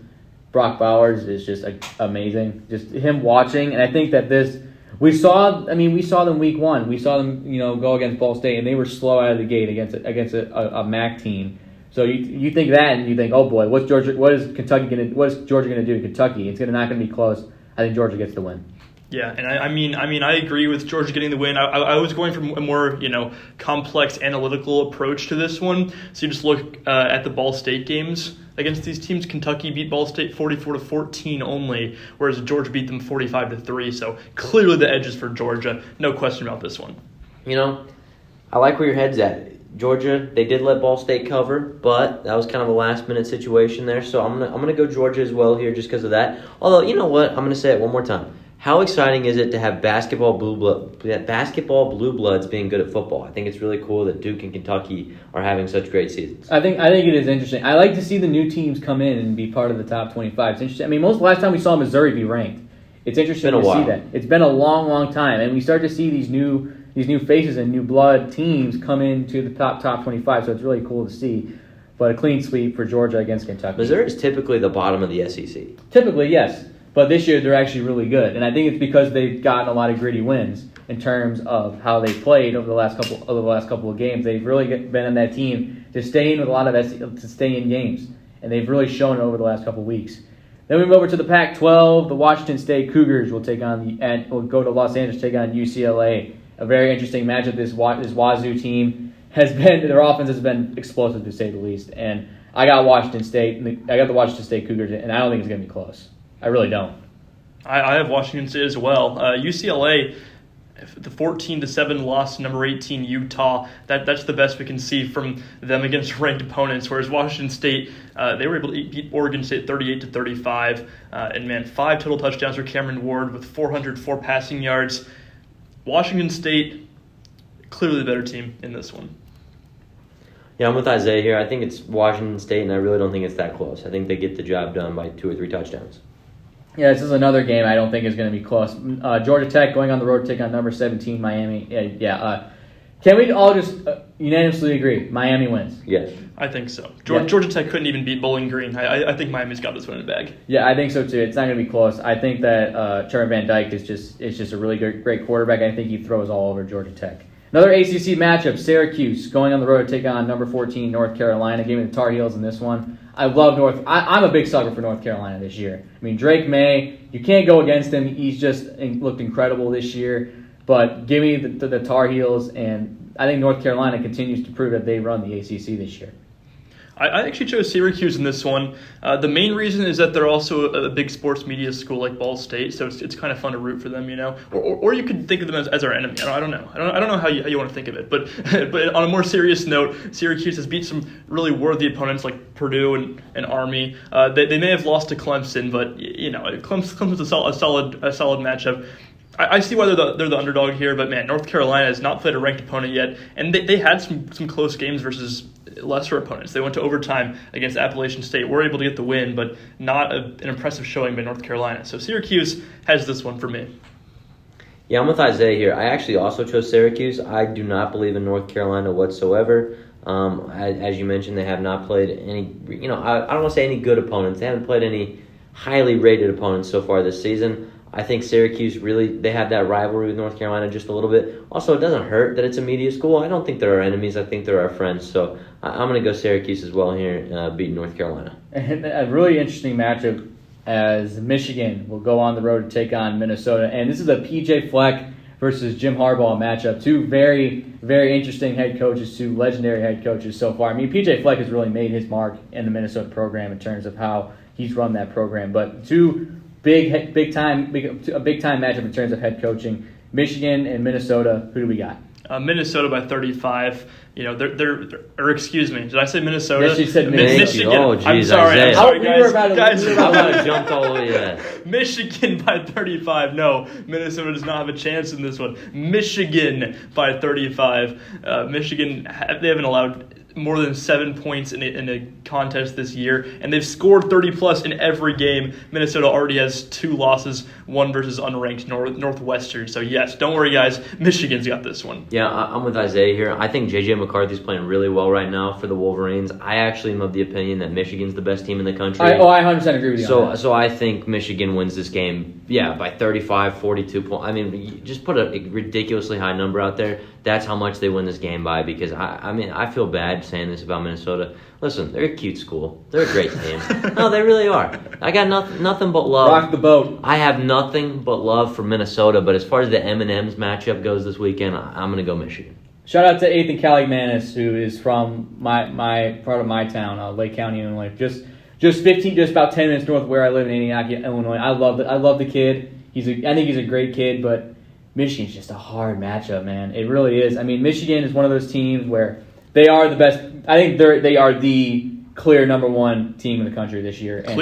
Brock Bowers is just amazing. Just him watching, and I think that we saw them week 1. We saw them, go against Ball State, and they were slow out of the gate against a MAC team. So you think that, and you think, oh boy, what is Georgia going to do to Kentucky? It's not going to be close. I think Georgia gets the win. Yeah, and I agree with Georgia getting the win. I was going for a more complex analytical approach to this one. So you just look at the Ball State games. against these teams, Kentucky beat Ball State 44-14 only, whereas Georgia beat them 45-3. So clearly the edge is for Georgia. No question about this one. I like where your head's at. Georgia, they did let Ball State cover, but that was kind of a last-minute situation there. So I'm gonna go Georgia as well here just because of that. Although, you know what? I'm going to say it one more time. How exciting is it to have basketball blue bloods being good at football? I think it's really cool that Duke and Kentucky are having such great seasons. I think it is interesting. I like to see the new teams come in and be part of the top 25. It's interesting. I mean, last time we saw Missouri be ranked. It's interesting to see that. It's been a long, long time, and we start to see these new faces and new blood teams come into the top 25. So it's really cool to see. But a clean sweep for Georgia against Kentucky. Missouri is typically the bottom of the SEC. Typically, yes. But this year, they're actually really good. And I think it's because they've gotten a lot of gritty wins in terms of how they played over the last couple of games. They've really been on that team to stay in with a lot of to stay in games. And they've really shown it over the last couple of weeks. Then we move over to the Pac-12. The Washington State Cougars will go to Los Angeles, take on UCLA. A very interesting matchup. This Wazoo team their offense has been explosive to say the least. And I got Washington State. I got the Washington State Cougars, and I don't think it's going to be close. I really don't. I have Washington State as well. UCLA, the 14-7 loss to number 18 Utah. That's the best we can see from them against ranked opponents. Whereas Washington State, they were able to beat Oregon State 38-35. And man, 5 total touchdowns for Cameron Ward with 404 passing yards. Washington State, clearly the better team in this one. Yeah, I'm with Isaiah here. I think it's Washington State, and I really don't think it's that close. I think they get the job done by 2 or 3 touchdowns. Yeah, this is another game I don't think is going to be close. Georgia Tech going on the road to take on number 17 Miami. Can we all just unanimously agree Miami wins? Yes. I think so. Georgia Tech couldn't even beat Bowling Green. I think Miami's got this one in the bag. Yeah, I think so too. It's not going to be close. I think that Charlie Van Dyke is just a really great quarterback. I think he throws all over Georgia Tech. Another ACC matchup, Syracuse going on the road to take on number 14 North Carolina. Give me the Tar Heels in this one. I love I'm a big sucker for North Carolina this year. I mean, Drake May, you can't go against him. He's just looked incredible this year. But give me the Tar Heels, and I think North Carolina continues to prove that they run the ACC this year. I actually chose Syracuse in this one. The main reason is that they're also a big sports media school like Ball State, so it's kind of fun to root for them, Or you could think of them as our enemy. I don't know. I don't know how you want to think of it, but on a more serious note, Syracuse has beat some really worthy opponents like Purdue and Army. They may have lost to Clemson, but Clemson's a solid matchup. I see why they're the underdog here, but man, North Carolina has not played a ranked opponent yet, and they had some close games versus lesser opponents. They went to overtime against Appalachian State. Were able to get the win, but not an impressive showing by North Carolina. So Syracuse has this one for me. Yeah, I'm with Isaiah here. I actually also chose Syracuse. I do not believe in North Carolina whatsoever. As you mentioned, they have not played any, I don't want to say any good opponents. They haven't played any highly rated opponents so far this season. I think Syracuse they have that rivalry with North Carolina just a little bit. Also, it doesn't hurt that it's a media school. I don't think they're our enemies. I think they're our friends. So I'm going to go Syracuse as well here, beating North Carolina. And a really interesting matchup as Michigan will go on the road to take on Minnesota. And this is a P.J. Fleck versus Jim Harbaugh matchup. 2 very, very interesting head coaches, 2 legendary head coaches so far. I mean, P.J. Fleck has really made his mark in the Minnesota program in terms of how he's run that program. But 2 big time matchup in terms of head coaching. Michigan and Minnesota. Who do we got? Minnesota by 35. Excuse me. Did I say Minnesota? Yes, you said Michigan. Oh, geez, I'm sorry, guys. I would have jumped all the way to that. Michigan by 35. No, Minnesota does not have a chance in this one. Michigan by 35. Michigan, they haven't allowed more than 7 points in a contest this year, and they've scored 30-plus in every game. Minnesota already has 2 losses, 1 versus unranked Northwestern. So, yes, don't worry, guys. Michigan's got this one. Yeah, I'm with Isaiah here. I think J.J. McCarthy's playing really well right now for the Wolverines. I actually am of the opinion that Michigan's the best team in the country. I 100% agree with you on that. So I think Michigan wins this game, by 35, 42 points. I mean, you just put a ridiculously high number out there. That's how much they win this game by, because, I feel bad saying this about Minnesota. Listen, they're a cute school. They're a great team. No, they really are. I got nothing but love. Rock the boat. I have nothing but love for Minnesota, but as far as the M&M's matchup goes this weekend, I'm going to go Michigan. Shout out to Ethan Caligmanis, who is from my part of my town, Lake County, Illinois. Just just about 10 minutes north of where I live in Antioch, Illinois. I love the kid. I think he's a great kid, but Michigan's just a hard matchup, man. It really is. I mean, Michigan is one of those teams where they are the best. I think they are the clear number one team in the country this year. And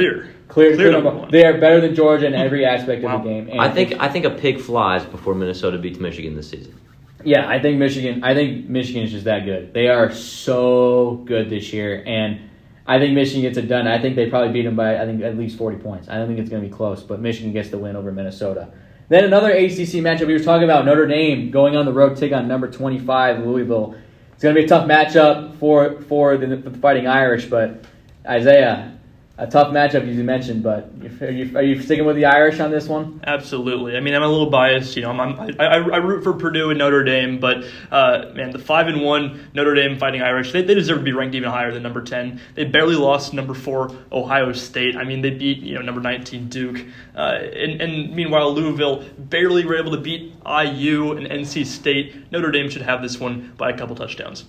Clear number one. They are better than Georgia in every aspect of the game. And I think a pig flies before Minnesota beats Michigan this season. Yeah, I think Michigan is just that good. They are so good this year, and I think Michigan gets it done. I think they probably beat them by at least 40 points. I don't think it's going to be close, but Michigan gets the win over Minnesota. Then another ACC matchup. We were talking about Notre Dame going on the road to take on number 25 Louisville. It's going to be a tough matchup for the Fighting Irish, but Isaiah, a tough matchup as you mentioned, but are you sticking with the Irish on this one? Absolutely. I mean, I'm a little biased. I root for Purdue and Notre Dame, but man, the 5-1 Notre Dame Fighting Irish, they deserve to be ranked even higher than number 10. They barely lost to number 4 Ohio State. I mean, they beat number 19 Duke, and meanwhile Louisville barely were able to beat IU and NC State. Notre Dame should have this one by a couple touchdowns.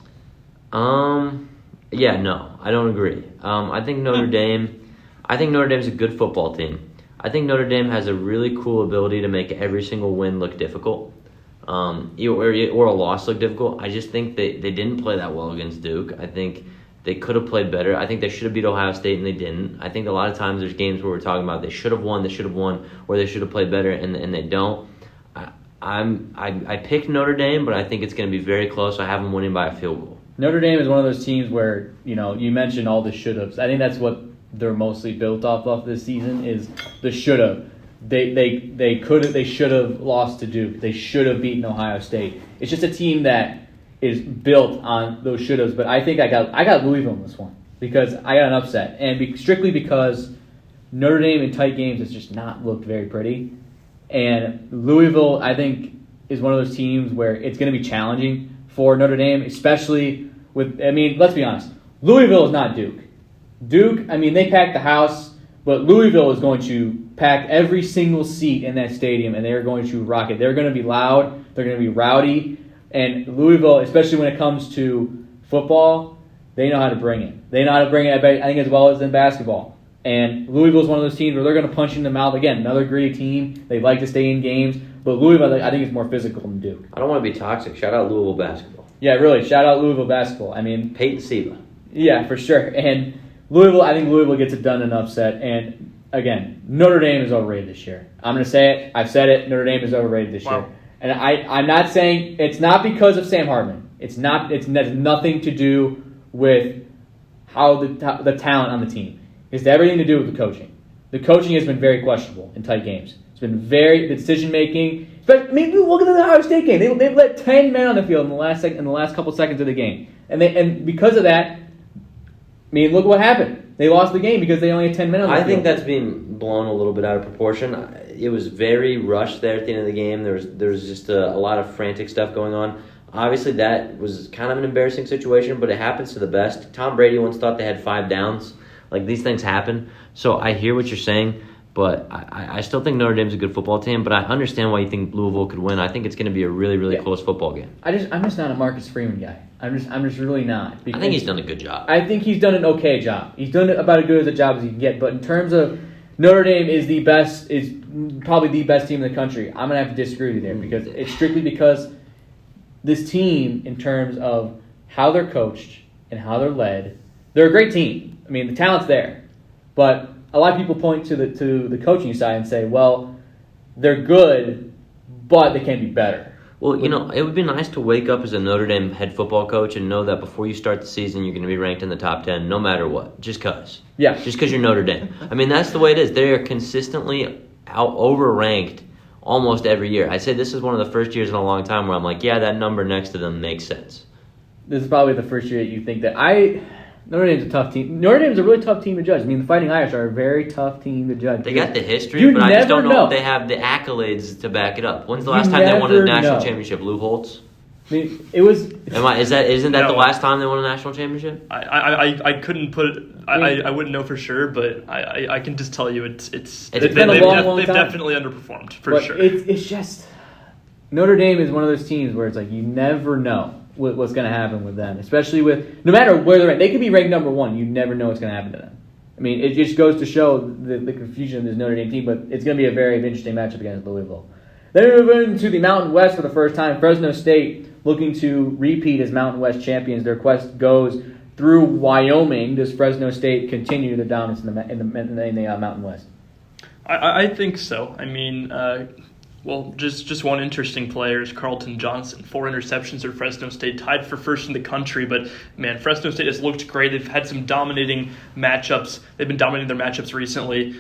Yeah, no, I don't agree. I think Notre Dame's a good football team. I think Notre Dame has a really cool ability to make every single win look difficult, or a loss look difficult. I just think they didn't play that well against Duke. I think they could have played better. I think they should have beat Ohio State, and they didn't. I think a lot of times there's games where we're talking about they should have won, or they should have played better, and they don't. I picked Notre Dame, but I think it's going to be very close. I have them winning by a field goal. Notre Dame is one of those teams where, you mentioned all the should-haves. I think that's what they're mostly built off of this season is the should-have. They should have lost to Duke. They should have beaten Ohio State. It's just a team that is built on those should-haves. But I think I got Louisville in this one because I got an upset. And strictly because Notre Dame in tight games has just not looked very pretty. And Louisville, I think, is one of those teams where it's going to be challenging for Notre Dame, especially let's be honest. Louisville is not Duke. Duke, they packed the house, but Louisville is going to pack every single seat in that stadium, and they're going to rock it. They're going to be loud. They're going to be rowdy. And Louisville, especially when it comes to football, they know how to bring it. They know how to bring it, I think, as well as in basketball. And Louisville is one of those teams where they're going to punch you in the mouth. Again, another gritty team. They like to stay in games. But Louisville, I think, is more physical than Duke. I don't want to be toxic. Shout out Louisville basketball. Yeah, really. Shout out Louisville basketball. Peyton Siva. Yeah, for sure. And I think Louisville gets it done in an upset. And, again, Notre Dame is overrated this year. I'm going to say it. I've said it. Notre Dame is overrated this year. And I'm not saying it's not because of Sam Hartman. It has nothing to do with how the talent on the team. It's everything to do with the coaching. The coaching has been very questionable in tight games. It's been the decision making. But maybe look at the Ohio State game. They've let 10 men on the field in the last couple seconds of the game, and because of that, look what happened. They lost the game because they only had 10 men on the field. I think that's being blown a little bit out of proportion. It was very rushed there at the end of the game. There was just a lot of frantic stuff going on. Obviously, that was kind of an embarrassing situation, but it happens to the best. Tom Brady once thought they had 5 downs. These things happen. So I hear what you're saying. But I still think Notre Dame's a good football team, but I understand why you think Louisville could win. I think it's going to be a really, really close football game. I'm just not a Marcus Freeman guy. I'm just really not. I think he's done a good job. I think he's done an okay job. He's done about as good a job as he can get. But in terms of Notre Dame is probably the best team in the country, I'm going to have to disagree with you there because it's strictly because this team, in terms of how they're coached and how they're led, they're a great team. The talent's there, but a lot of people point to the coaching side and say, well, they're good, but they can be better. Well, it would be nice to wake up as a Notre Dame head football coach and know that before you start the season, you're going to be ranked in the top 10 no matter what, just because. Yeah. Just because you're Notre Dame. That's the way it is. They are consistently overranked almost every year. I'd say this is one of the first years in a long time where I'm like, yeah, that number next to them makes sense. This is probably the first year that you think that Notre Dame's a tough team. Notre Dame's a really tough team to judge. The Fighting Irish are a very tough team to judge. They got the history, but I just don't know if they have the accolades to back it up. When's the last time they won a national championship? Lou Holtz? It was. Isn't that the last time they won a national championship? I couldn't put it. I wouldn't know for sure, but I can just tell you they've been a long time. Definitely underperformed for sure. It's just Notre Dame is one of those teams where it's like you never know what's going to happen with them, especially with no matter where they're at. They could be ranked number 1. You never know what's going to happen to them. I mean, it just goes to show the confusion of this Notre Dame team, but it's going to be a very interesting matchup against Louisville. Then we move into the Mountain West for the first time. Fresno State looking to repeat as Mountain West champions. Their quest goes through Wyoming. Does Fresno State continue their dominance in the Mountain West? I think so. I mean, just one interesting player is Carlton Johnson. 4 interceptions at Fresno State, tied for first in the country. But, man, Fresno State has looked great. They've had some dominating matchups. They've been dominating their matchups recently.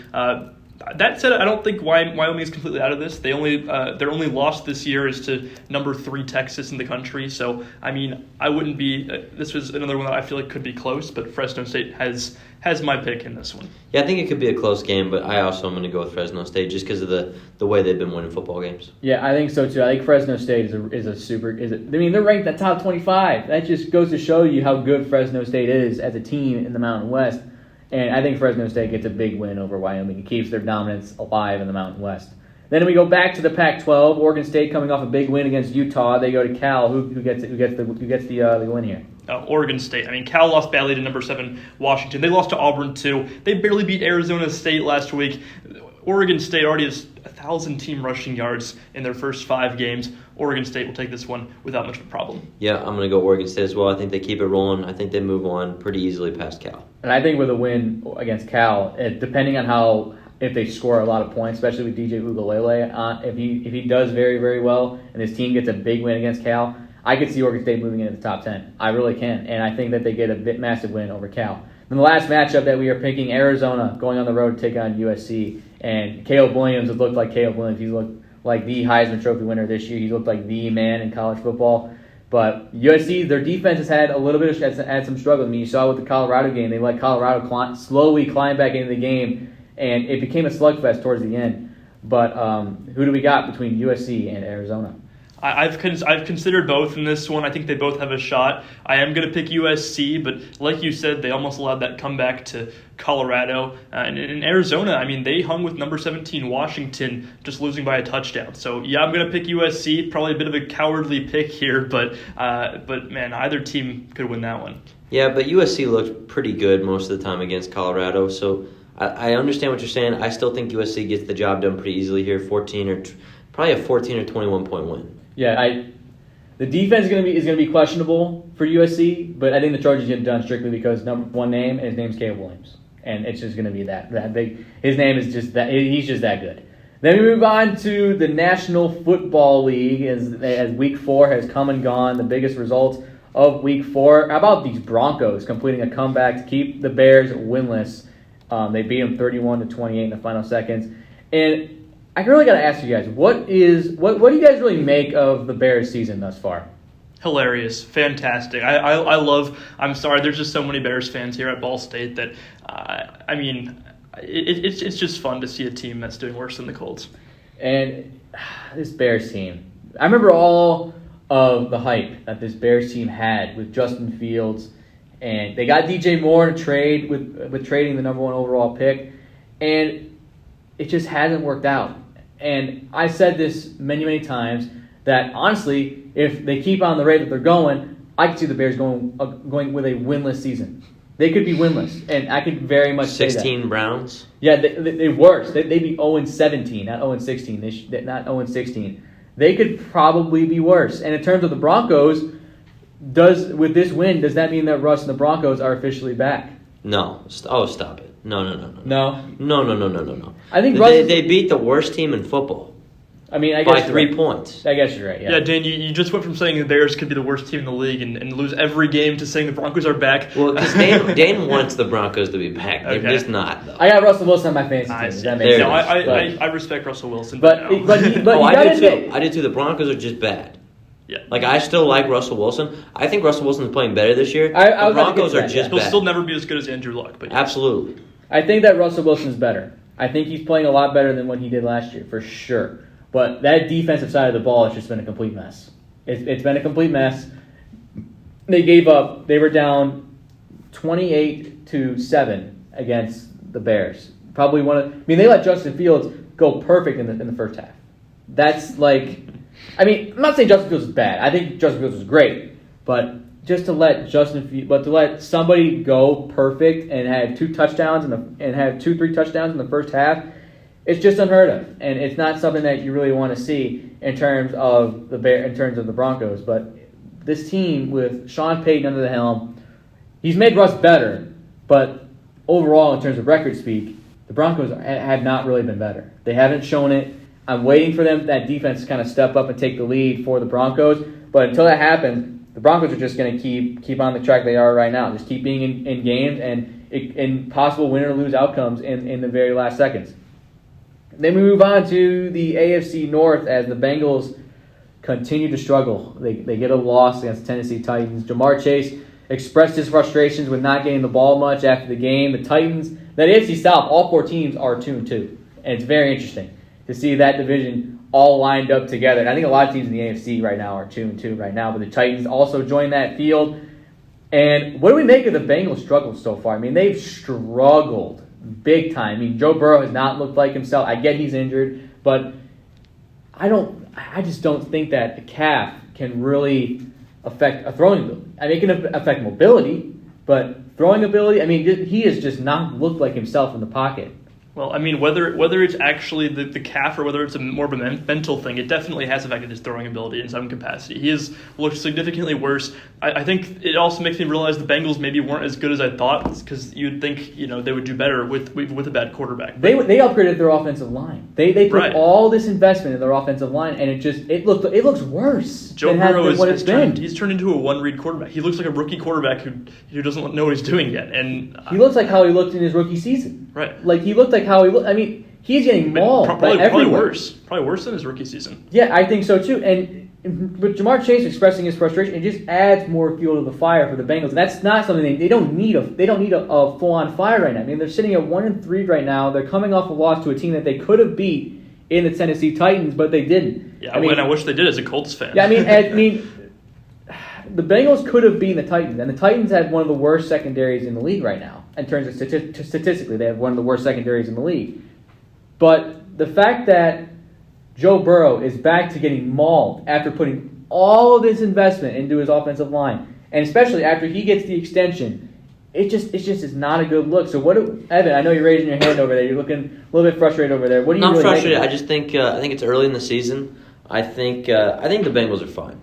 That said, I don't think Wyoming is completely out of this. Their only loss this year is to number 3 Texas in the country. So, I mean, I wouldn't be. This was another one that I feel like could be close, but Fresno State has my pick in this one. Yeah, I think it could be a close game, but I also am going to go with Fresno State just because of the way they've been winning football games. Yeah, I think so too. I think Fresno State they're ranked in the top 25. That just goes to show you how good Fresno State is as a team in the Mountain West. And I think Fresno State gets a big win over Wyoming. It keeps their dominance alive in the Mountain West. Then we go back to the Pac-12. Oregon State coming off a big win against Utah. They go to Cal. Who gets the win here? Oregon State. I mean, Cal lost badly to number 7 Washington. They lost to Auburn too. They barely beat Arizona State last week. Oregon State already has 1,000 team rushing yards in their first 5 games. Oregon State will take this one without much of a problem. Yeah, I'm going to go Oregon State as well. I think they keep it rolling. I think they move on pretty easily past Cal. And I think with a win against Cal, depending on if they score a lot of points, especially with DJ Uiagalelei, if he does very, very well and his team gets a big win against Cal, I could see Oregon State moving into the top 10. I really can. And I think that they get a massive win over Cal. And the last matchup that we are picking, Arizona going on the road to take on USC. And Caleb Williams has looked like Caleb Williams. He's looked like the Heisman Trophy winner this year. He's looked like the man in college football. But USC, their defense has had a little bit had some struggles. I mean, you saw with the Colorado game, they let Colorado slowly climb back into the game, and it became a slugfest towards the end. But who do we got between USC and Arizona? I've considered both in this one. I think they both have a shot. I am going to pick USC, but like you said, they almost allowed that comeback to Colorado. And in Arizona, I mean, they hung with number 17 Washington, just losing by a touchdown. So, yeah, I'm going to pick USC. Probably a bit of a cowardly pick here, but man, either team could win that one. Yeah, but USC looked pretty good most of the time against Colorado. So I understand what you're saying. I still think USC gets the job done pretty easily here. Probably a 14 or 21 point win. Yeah, the defense is going to be questionable for USC, but I think the Chargers get it done strictly because number 1 name, and his name's Caleb Williams, and it's just going to be that big. His name is just that. He's just that good. Then we move on to the National Football League as Week 4 has come and gone. The biggest results of Week 4. How about these Broncos completing a comeback to keep the Bears winless? They beat them 31-28 in the final seconds, and I really got to ask you guys, what do you guys really make of the Bears season thus far? Hilarious. Fantastic. I love, I'm sorry, there's just so many Bears fans here at Ball State that, I mean, it's just fun to see a team that's doing worse than the Colts. And this Bears team, I remember all of the hype that this Bears team had with Justin Fields, and they got DJ Moore in a trade with trading the number 1 overall pick, and it just hasn't worked out. And I said this many, many times that honestly, if they keep on the rate that they're going, I could see the Bears going with a winless season. They could be winless, and I could very much say that. 16 Browns? Yeah, they worse. They'd be 0-17, not 0-16. Not 0-16. They could probably be worse. And in terms of the Broncos, with this win, does that mean that Russ and the Broncos are officially back? No. Oh, stop it. No. No? I think they beat the worst team in football. I mean, I guess by 3 points. I guess you're right. Yeah, Dan, you just went from saying the Bears could be the worst team in the league and lose every game to saying the Broncos are back. Well, because Dane wants the Broncos to be back. They're just not, though. I got Russell Wilson on my fantasy team. Does that make sense? I respect Russell Wilson. But you I do too. I do too. The Broncos are just bad. Yeah. Like, I still like Russell Wilson. I think Russell Wilson's playing better this year. The Broncos are just bad. He'll still never be as good as Andrew Luck. But yeah. Absolutely. I think that Russell Wilson's better. I think he's playing a lot better than what he did last year, for sure. But that defensive side of the ball has just been a complete mess. It's been a complete mess. They gave up. They were down 28-7 against the Bears. Probably they let Justin Fields go perfect in the first half. That's like, I mean, I'm not saying Justin Fields is bad. I think Justin Fields is great, but just to let to let somebody go perfect and have 2 touchdowns and have 2-3 touchdowns in the first half, it's just unheard of, and it's not something that you really want to see in terms of the Broncos. But this team with Sean Payton under the helm, he's made Russ better, but overall in terms of record speak, the Broncos have not really been better. They haven't shown it. I'm waiting for that defense to kind of step up and take the lead for the Broncos, but until that happens, the Broncos are just going to keep on the track they are right now. Just keep being in games and possible win or lose outcomes in the very last seconds. Then we move on to the AFC North as the Bengals continue to struggle. They get a loss against the Tennessee Titans. Jamar Chase expressed his frustrations with not getting the ball much after the game. The Titans, that AFC South, all 4 teams are 2-2. And it's very interesting to see that division all lined up together. And I think a lot of teams in the AFC right now are 2-2 right now, but the Titans also joined that field. And what do we make of the Bengals' struggles so far? I mean, they've struggled big time. I mean, Joe Burrow has not looked like himself. I get he's injured, but I just don't think that the calf can really affect a throwing ability. I mean, it can affect mobility, but throwing ability, I mean, he has just not looked like himself in the pocket. Well, I mean, whether it's actually the calf or whether it's more of a mental thing, it definitely has affected his throwing ability in some capacity. He has looked significantly worse. I think it also makes me realize the Bengals maybe weren't as good as I thought, because you'd think they would do better with a bad quarterback. They upgraded their offensive line. They put all this investment in their offensive line, and it looks worse. Joe Burrow he's turned into a one-read quarterback. He looks like a rookie quarterback who doesn't know what he's doing yet, and he looks like how he looked in his rookie season. Right, like he looked like how he looked. I mean, he's getting mauled by everyone. Probably worse than his rookie season. Yeah, I think so too. And with Jamar Chase expressing his frustration, it just adds more fuel to the fire for the Bengals. And that's not something they don't need a full-on fire right now. I mean, they're sitting at 1-3 right now. They're coming off a loss to a team that they could have beat in the Tennessee Titans, but they didn't. Yeah, I wish they did as a Colts fan. Yeah, I mean, the Bengals could have beaten the Titans, and the Titans have one of the worst secondaries in the league right now. In terms of statistically, they have one of the worst secondaries in the league. But the fact that Joe Burrow is back to getting mauled after putting all of this investment into his offensive line, and especially after he gets the extension, it just is not a good look. So Evan, I know you're raising your hand over there. You're looking a little bit frustrated over there. What do you really frustrated. make of it? I just think it's early in the season. I think the Bengals are fine.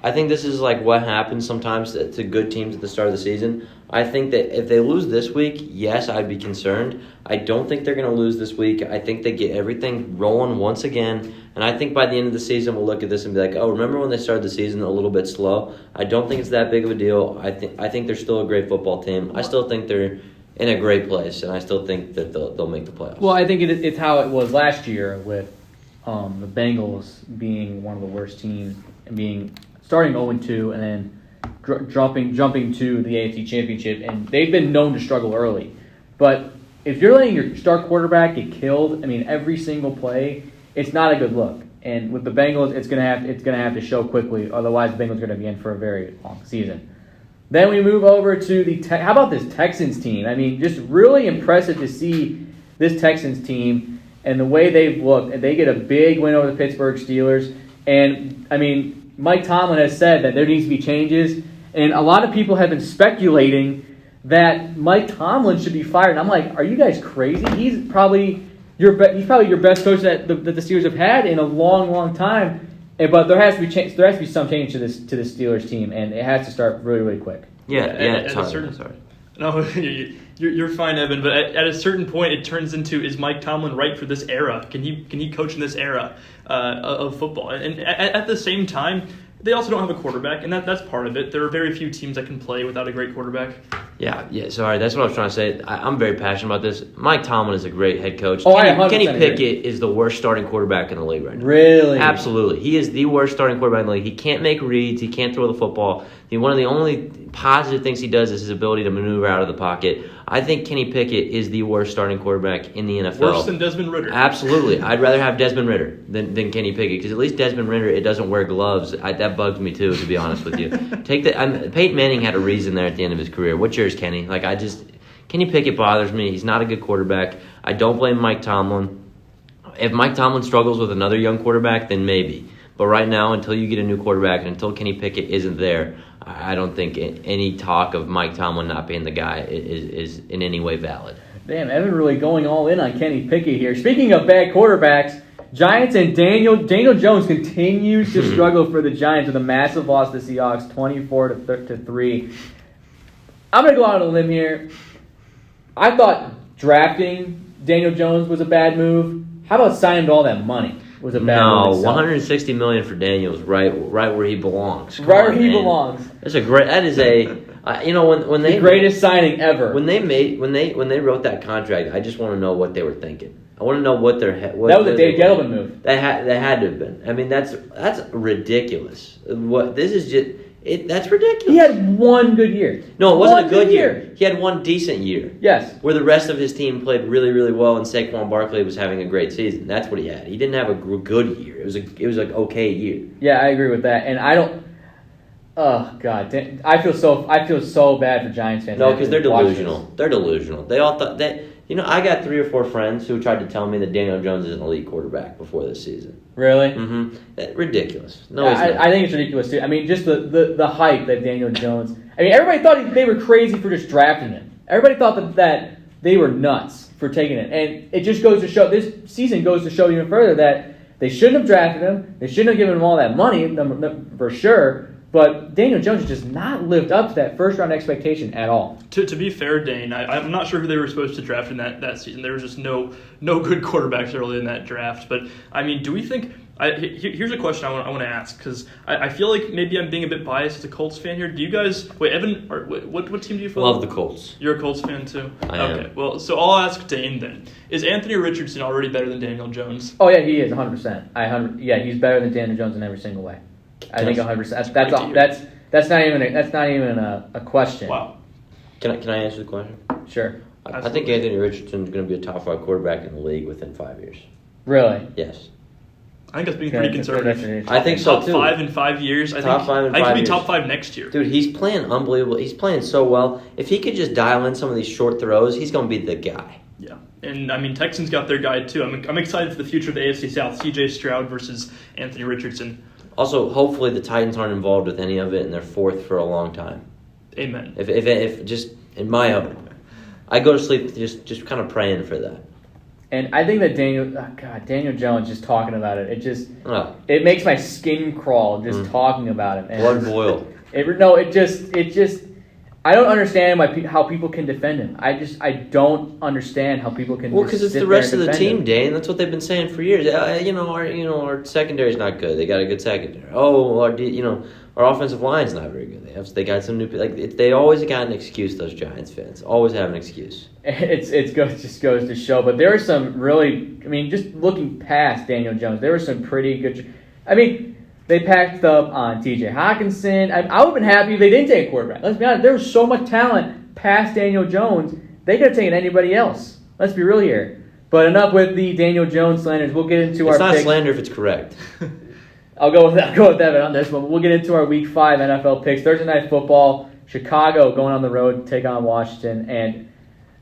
I think this is like what happens sometimes to good teams at the start of the season. I think that if they lose this week, yes, I'd be concerned. I don't think they're going to lose this week. I think they get everything rolling once again. And I think by the end of the season, we'll look at this and be like, oh, remember when they started the season a little bit slow? I don't think it's that big of a deal. I think they're still a great football team. I still think they're in a great place, and I still think that they'll make the playoffs. Well, I think it's how it was last year with the Bengals being one of the worst teams and starting 0-2 and then jumping to the AFC Championship, and they've been known to struggle early. But if you're letting your star quarterback get killed, I mean, every single play, it's not a good look. And with the Bengals, it's gonna have to show quickly. Otherwise, the Bengals are gonna be in for a very long season. Then we move over to how about this Texans team? I mean, just really impressive to see this Texans team and the way they've looked. And they get a big win over the Pittsburgh Steelers. And I mean, Mike Tomlin has said that there needs to be changes, and a lot of people have been speculating that Mike Tomlin should be fired. And I'm like, are you guys crazy? He's probably your best coach that the Steelers have had in a long, long time. But there has to be change. There has to be some change to this Steelers team, and it has to start really, really quick. Sorry. No, you're fine, Evan. But at a certain point, it turns into, is Mike Tomlin right for this era? Can he coach in this era of football? And at the same time, they also don't have a quarterback, and that's part of it. There are very few teams that can play without a great quarterback. Yeah. Sorry, that's what I was trying to say. I'm very passionate about this. Mike Tomlin is a great head coach. Kenny Pickett is the worst starting quarterback in the league right now. Really? Absolutely. He is the worst starting quarterback in the league. He can't make reads. He can't throw the football. One of the only positive things he does is his ability to maneuver out of the pocket. I think Kenny Pickett is the worst starting quarterback in the NFL. Worse than Desmond Ridder. Absolutely. I'd rather have Desmond Ridder than Kenny Pickett, because at least Desmond Ridder, it doesn't wear gloves. That bugs me too, to be honest with you. Peyton Manning had a reason there at the end of his career. What's yours, Kenny? Kenny Pickett bothers me. He's not a good quarterback. I don't blame Mike Tomlin. If Mike Tomlin struggles with another young quarterback, then maybe. But right now, until you get a new quarterback and until Kenny Pickett isn't there, I don't think any talk of Mike Tomlin not being the guy is in any way valid. Damn, Evan really going all in on Kenny Pickett here. Speaking of bad quarterbacks, Giants and Daniel Jones continues to struggle for the Giants with a massive loss to the Seahawks, 24-3. I'm going to go out on a limb here. I thought drafting Daniel Jones was a bad move. How about signing all that money? Was a bad move. No, $160 million for Daniel is right where he belongs. Where he belongs. That is a when they the greatest signing ever. When they wrote that contract, I just want to know what they were thinking. I want to know what their head. That was a Dave Gettleman move. That had to have been. I mean, that's ridiculous. That's ridiculous. He had one good year. No, it wasn't a good year. He had one decent year. Yes. Where the rest of his team played really, really well, and Saquon Barkley was having a great season. That's what he had. He didn't have a good year. It was an okay year. Yeah, I agree with that, and I don't. Oh God, I feel so bad for Giants fans. No, because they're delusional. They're delusional. They all thought that. I got 3 or 4 friends who tried to tell me that Daniel Jones is an elite quarterback before this season. Really? Mm-hmm. Ridiculous. No, I think it's ridiculous too. I mean, just the hype that Daniel Jones. I mean, everybody thought they were crazy for just drafting him. Everybody thought that they were nuts for taking it, and it just goes to show. This season goes to show even further that they shouldn't have drafted him. They shouldn't have given him all that money for sure. But Daniel Jones has just not lived up to that first-round expectation at all. To be fair, Dane, I'm not sure who they were supposed to draft in that season. There was just no good quarterbacks early in that draft. But, I mean, do we think here's a question I want to ask, because I feel like maybe I'm being a bit biased as a Colts fan here. Do you guys – wait, Evan, what team do you follow? Love the Colts. You're a Colts fan too? I am. Okay, well, so I'll ask Dane then. Is Anthony Richardson already better than Daniel Jones? Oh, yeah, he is, 100%. Yeah, he's better than Daniel Jones in every single way. I think 100%. That's not even a question. Wow. Can I answer the question? Sure. I think Anthony Richardson is going to be a top 5 quarterback in the league within 5 years. Really? Yes. I think that's being pretty conservative. I think so top too. Top 5 in 5 years. I top 5 in 5 years. I could be top 5 next year. Dude, he's playing unbelievable. He's playing so well. If he could just dial in some of these short throws, he's going to be the guy. Yeah. And, I mean, Texans got their guy, too. I'm excited for the future of the AFC South. C.J. Stroud versus Anthony Richardson. Also, hopefully the Titans aren't involved with any of it, and they're 4th for a long time. Amen. If just in my own, I go to sleep just kind of praying for that. And I think that Daniel Jones, just talking about it, it makes my skin crawl just talking about it. And blood boil. It just. I don't understand how people can defend him. I don't understand how people can. Well, because it's the rest of the team, Dane. That's what they've been saying for years. Our secondary's not good. They got a good secondary. Our offensive line's not very good. They got some new. They always got an excuse. Those Giants fans always have an excuse. It just goes to show. But there are some really. I mean, just looking past Daniel Jones, there were some pretty good. I mean. They packed up on T.J. Hawkinson. I would have been happy if they didn't take a quarterback. Let's be honest. There was so much talent past Daniel Jones. They could have taken anybody else. Let's be real here. But enough with the Daniel Jones slanders. We'll get into our picks. It's not slander if it's correct. I'll go with Evan on this one. But we'll get into our Week 5 NFL picks. Thursday Night Football. Chicago going on the road to take on Washington. And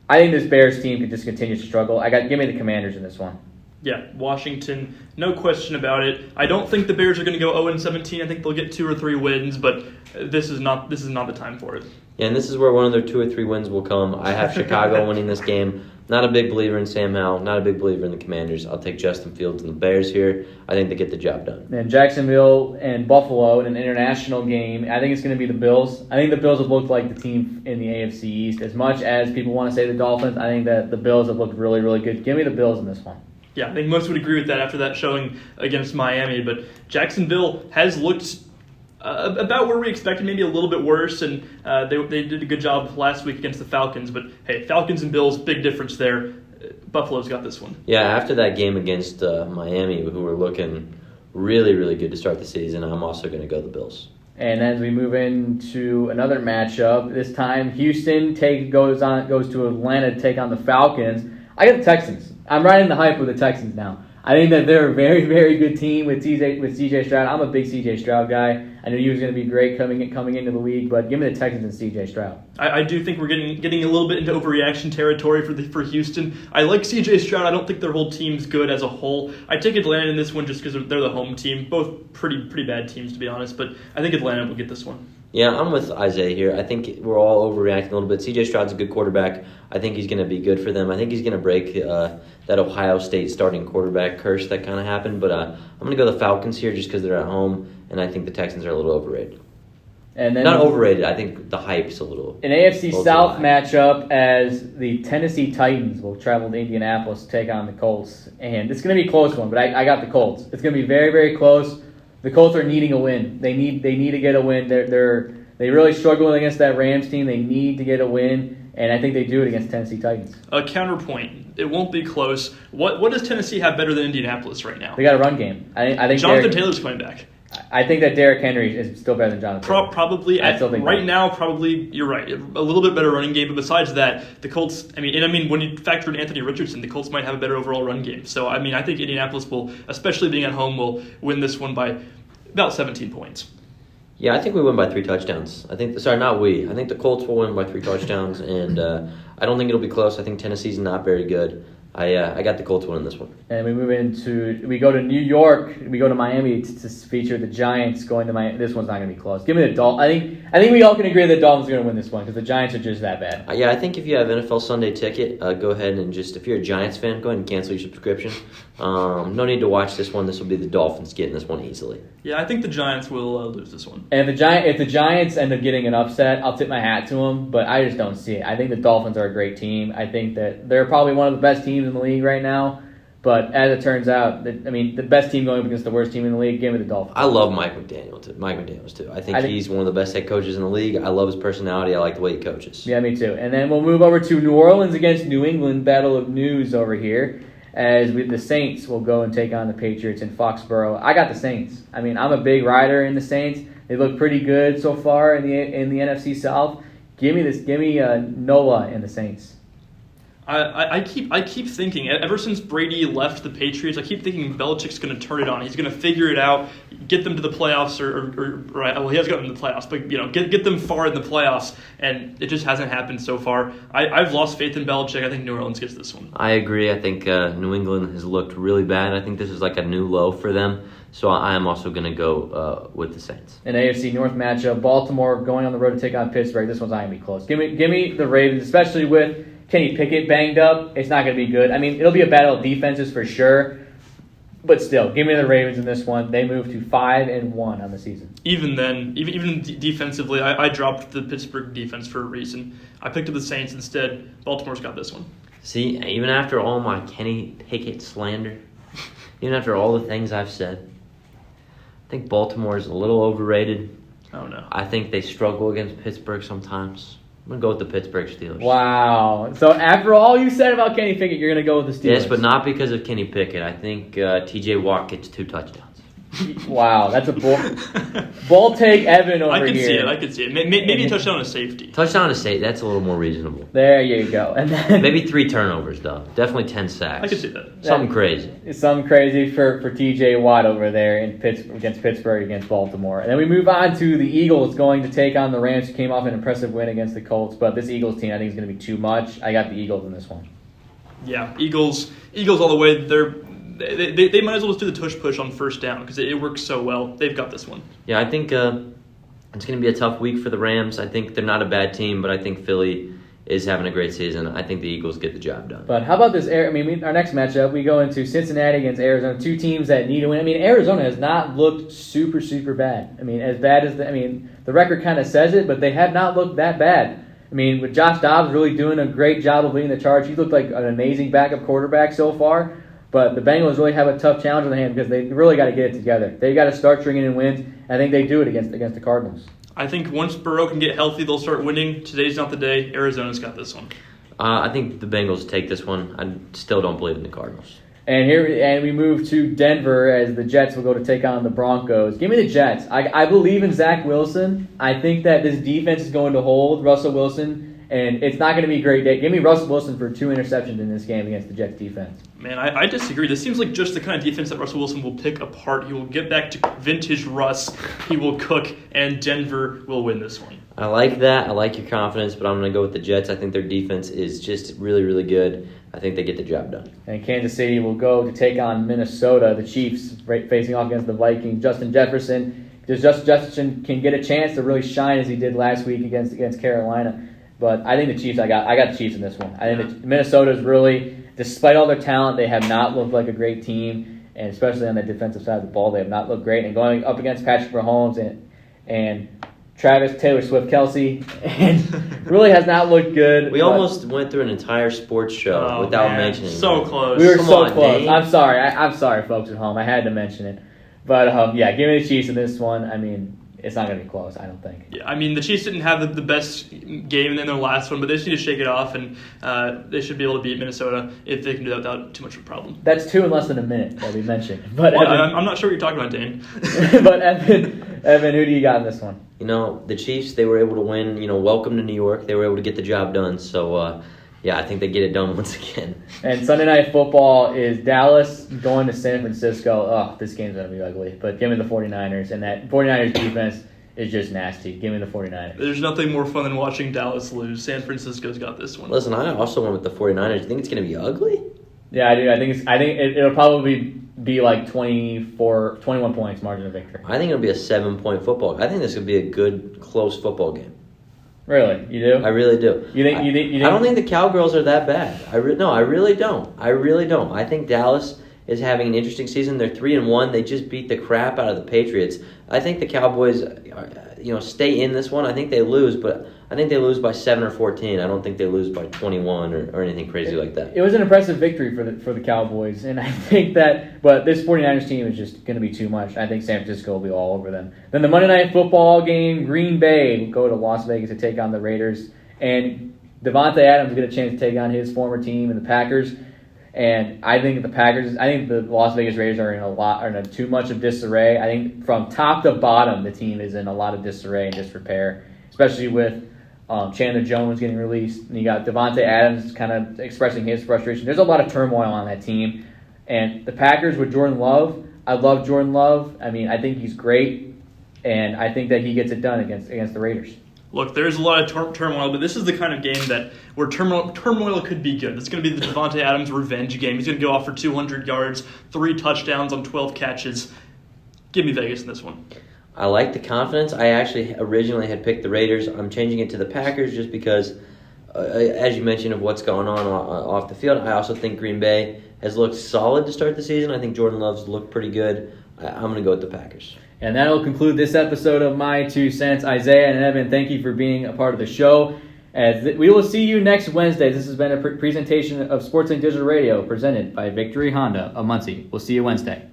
I think this Bears team could just continue to struggle. Give me the Commanders in this one. Yeah, Washington, no question about it. I don't think the Bears are going to go 0-17. I think they'll get 2 or 3 wins, but this is not the time for it. Yeah, and this is where one of their 2 or 3 wins will come. I have Chicago winning this game. Not a big believer in Sam Howell. Not a big believer in the Commanders. I'll take Justin Fields and the Bears here. I think they get the job done. And Jacksonville and Buffalo in an international game. I think it's going to be the Bills. I think the Bills have looked like the team in the AFC East. As much as people want to say the Dolphins, I think that the Bills have looked really, really good. Give me the Bills in this one. Yeah, I think most would agree with that after that showing against Miami. But Jacksonville has looked about where we expected, maybe a little bit worse, and they did a good job last week against the Falcons. But, hey, Falcons and Bills, big difference there. Buffalo's got this one. Yeah, after that game against Miami, who were looking really, really good to start the season, I'm also going to go the Bills. And as we move into another matchup, this time Houston goes to Atlanta to take on the Falcons. I got the Texans. I'm riding the hype with the Texans now. I think that they're a very, very good team with CJ Stroud. I'm a big CJ Stroud guy. I knew he was going to be great coming into the league, but give me the Texans and CJ Stroud. I do think we're getting a little bit into overreaction territory for Houston. I like CJ Stroud. I don't think their whole team's good as a whole. I take Atlanta in this one just because they're the home team. Both pretty bad teams, to be honest, but I think Atlanta will get this one. Yeah, I'm with Isaiah here. I think we're all overreacting a little bit. C.J. Stroud's a good quarterback. I think he's going to be good for them. I think he's going to break that Ohio State starting quarterback curse that kind of happened. But I'm going to go the Falcons here just because they're at home, and I think the Texans are a little overrated. And then not overrated. I think the hype's a little. An AFC South matchup as the Tennessee Titans will travel to Indianapolis to take on the Colts. And it's going to be a close one, but I got the Colts. It's going to be very, very close. The Colts are needing a win. They need to get a win. They really struggle against that Rams team. They need to get a win, and I think they do it against Tennessee Titans. A counterpoint. It won't be close. What does Tennessee have better than Indianapolis right now? They got a run game. I think Jonathan Taylor's coming back. I think that Derrick Henry is still better than Jonathan Taylor. Probably. Right now, probably, you're right. A little bit better running game, but besides that, the Colts, when you factor in Anthony Richardson, the Colts might have a better overall run game. So, I think Indianapolis will, especially being at home, will win this one by about 17 points. Yeah, I think we win by 3 touchdowns. I think the Colts will win by 3 touchdowns, and I don't think it'll be close. I think Tennessee's not very good. I got the Colts winning this one. And we go to New York. We go to Miami to feature the Giants going to Miami. This one's not going to be close. Give me the Dolphins. I think we all can agree that the Dolphins are going to win this one because the Giants are just that bad. Yeah, I think if you have NFL Sunday Ticket, go ahead and if you're a Giants fan, go ahead and cancel your subscription. No need to watch this one. This will be the Dolphins getting this one easily. Yeah, I think the Giants will lose this one. And if the Giants end up getting an upset, I'll tip my hat to them, but I just don't see it. I think the Dolphins are a great team. I think that they're probably one of the best teams in the league right now. But as it turns out, the best team going up against the worst team in the league, give me the Dolphins. I love Mike McDaniels too. I think he's one of the best head coaches in the league. I love his personality. I like the way he coaches. Yeah, me too. And then we'll move over to New Orleans against New England, battle of news over here. As the Saints will go and take on the Patriots in Foxborough. I got the Saints. I'm a big rider in the Saints. They look pretty good so far in the NFC South. Give me Noah and the Saints. I keep thinking, ever since Brady left the Patriots, I keep thinking Belichick's going to turn it on. He's going to figure it out, get them to the playoffs, he has gotten them to the playoffs, but get them far in the playoffs, and it just hasn't happened so far. I've lost faith in Belichick. I think New Orleans gets this one. I agree. I think New England has looked really bad. I think this is like a new low for them. So I am also going to go with the Saints. An AFC North matchup, Baltimore going on the road to take on Pittsburgh. This one's not going to be close. Give me the Ravens, especially with Kenny Pickett banged up. It's not going to be good. It'll be a battle of defenses for sure. But still, give me the Ravens in this one. They move to 5-1 on the season. Even then, even defensively, I dropped the Pittsburgh defense for a reason. I picked up the Saints instead. Baltimore's got this one. See, even after all my Kenny Pickett slander, even after all the things I've said, I think Baltimore is a little overrated. Oh, no. I think they struggle against Pittsburgh sometimes. I'm going to go with the Pittsburgh Steelers. Wow. So after all you said about Kenny Pickett, you're going to go with the Steelers? Yes, but not because of Kenny Pickett. I think T.J. Watt gets 2 touchdowns. Wow, that's a bold take, Evan over here. I can see it. Maybe a touchdown to safety. Touchdown to safety, that's a little more reasonable. There you go. And then maybe 3 turnovers, though. Definitely 10 sacks. I can see that. Something crazy. Something crazy for T.J. Watt over there against Pittsburgh, against Baltimore. And then we move on to the Eagles going to take on the Rams, who came off an impressive win against the Colts. But this Eagles team, I think, is going to be too much. I got the Eagles in this one. Yeah, Eagles all the way. They might as well just do the tush push on first down because it works so well. They've got this one. Yeah, I think it's going to be a tough week for the Rams. I think they're not a bad team, but I think Philly is having a great season. I think the Eagles get the job done. But how about this? Our next matchup, we go into Cincinnati against Arizona, 2 teams that need to win. Arizona has not looked super, super bad. As bad as the record kind of says it, but they have not looked that bad. With Josh Dobbs really doing a great job of leading the charge, he looked like an amazing backup quarterback so far. But the Bengals really have a tough challenge on their hands because they really got to get it together. They got to start stringing in wins. I think they do it against the Cardinals. I think once Burrow can get healthy, they'll start winning. Today's not the day. Arizona's got this one. I think the Bengals take this one. I still don't believe in the Cardinals. And we move to Denver as the Jets will go to take on the Broncos. Give me the Jets. I believe in Zach Wilson. I think that this defense is going to hold Russell Wilson and it's not going to be a great day. Give me Russell Wilson for 2 interceptions in this game against the Jets defense. Man, I disagree. This seems like just the kind of defense that Russell Wilson will pick apart. He will get back to vintage Russ. He will cook, and Denver will win this one. I like that. I like your confidence, but I'm going to go with the Jets. I think their defense is just really, really good. I think they get the job done. And Kansas City will go to take on Minnesota, the Chiefs, facing off against the Vikings. Justin Jefferson can get a chance to really shine as he did last week against Carolina. But I think the Chiefs, I got the Chiefs in this one. I think Minnesota's really, despite all their talent, they have not looked like a great team, and especially on the defensive side of the ball, they have not looked great. And going up against Patrick Mahomes and Travis, Taylor Swift, Kelsey, and really has not looked good. We almost went through an entire sports show without mentioning so that. close. We were Come so on, close. Dane. I'm sorry. I'm sorry, folks at home. I had to mention it. But, yeah, give me the Chiefs in this one. I mean, it's not going to be close, I don't think. Yeah, I mean, the Chiefs didn't have the best game in their last one, but they just need to shake it off, and they should be able to beat Minnesota if they can do that without too much of a problem. That's 2 in less than a minute that we mentioned. But Well, Evan, I'm not sure what you're talking about, Dane. but Evan, who do you got in this one? You know, the Chiefs, they were able to win. You know, welcome to New York. They were able to get the job done. So, yeah, I think they get it done once again. And Sunday Night Football is Dallas going to San Francisco. Oh, this game's going to be ugly. But give me the 49ers. And that 49ers defense is just nasty. Give me the 49ers. There's nothing more fun than watching Dallas lose. San Francisco's got this one. Listen, I also went with the 49ers. Do you think it's going to be ugly? Yeah, I do. I think it'll probably be like 21 points margin of victory. I think it'll be a 7-point football. I think this will be a good, close football game. Really? You do? I really do. You think? I don't think the Cowgirls are that bad. No, I really don't. I really don't. I think Dallas is having an interesting season. They're 3-1. They just beat the crap out of the Patriots. I think the Cowboys, stay in this one. I think they lose, but I think they lose by 7 or 14. I don't think they lose by 21 or anything crazy like that. It was an impressive victory for the Cowboys, and I think that, but this 49ers team is just going to be too much. I think San Francisco will be all over them. Then the Monday Night Football game, Green Bay will go to Las Vegas to take on the Raiders, and Devontae Adams will get a chance to take on his former team and the Packers. And I think the Las Vegas Raiders are in too much of disarray. I think from top to bottom, the team is in a lot of disarray and disrepair, especially with Chandler Jones getting released. And you got Devontae Adams kind of expressing his frustration. There's a lot of turmoil on that team. And the Packers with Jordan Love, I love Jordan Love. I mean, I think he's great, and I think that he gets it done against the Raiders. Look, there's a lot of turmoil, but this is the kind of game where turmoil could be good. It's going to be the Devontae Adams revenge game. He's going to go off for 200 yards, 3 touchdowns on 12 catches. Give me Vegas in this one. I like the confidence. I actually originally had picked the Raiders. I'm changing it to the Packers just because, as you mentioned, of what's going on off the field. I also think Green Bay has looked solid to start the season. I think Jordan Love's looked pretty good. I'm going to go with the Packers. And that will conclude this episode of My 2 Cents. Isaiah and Evan, thank you for being a part of the show. We will see you next Wednesday. This has been a presentation of SportsLink Digital Radio presented by Victory Honda of Muncie. We'll see you Wednesday.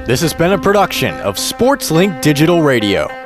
This has been a production of SportsLink Digital Radio.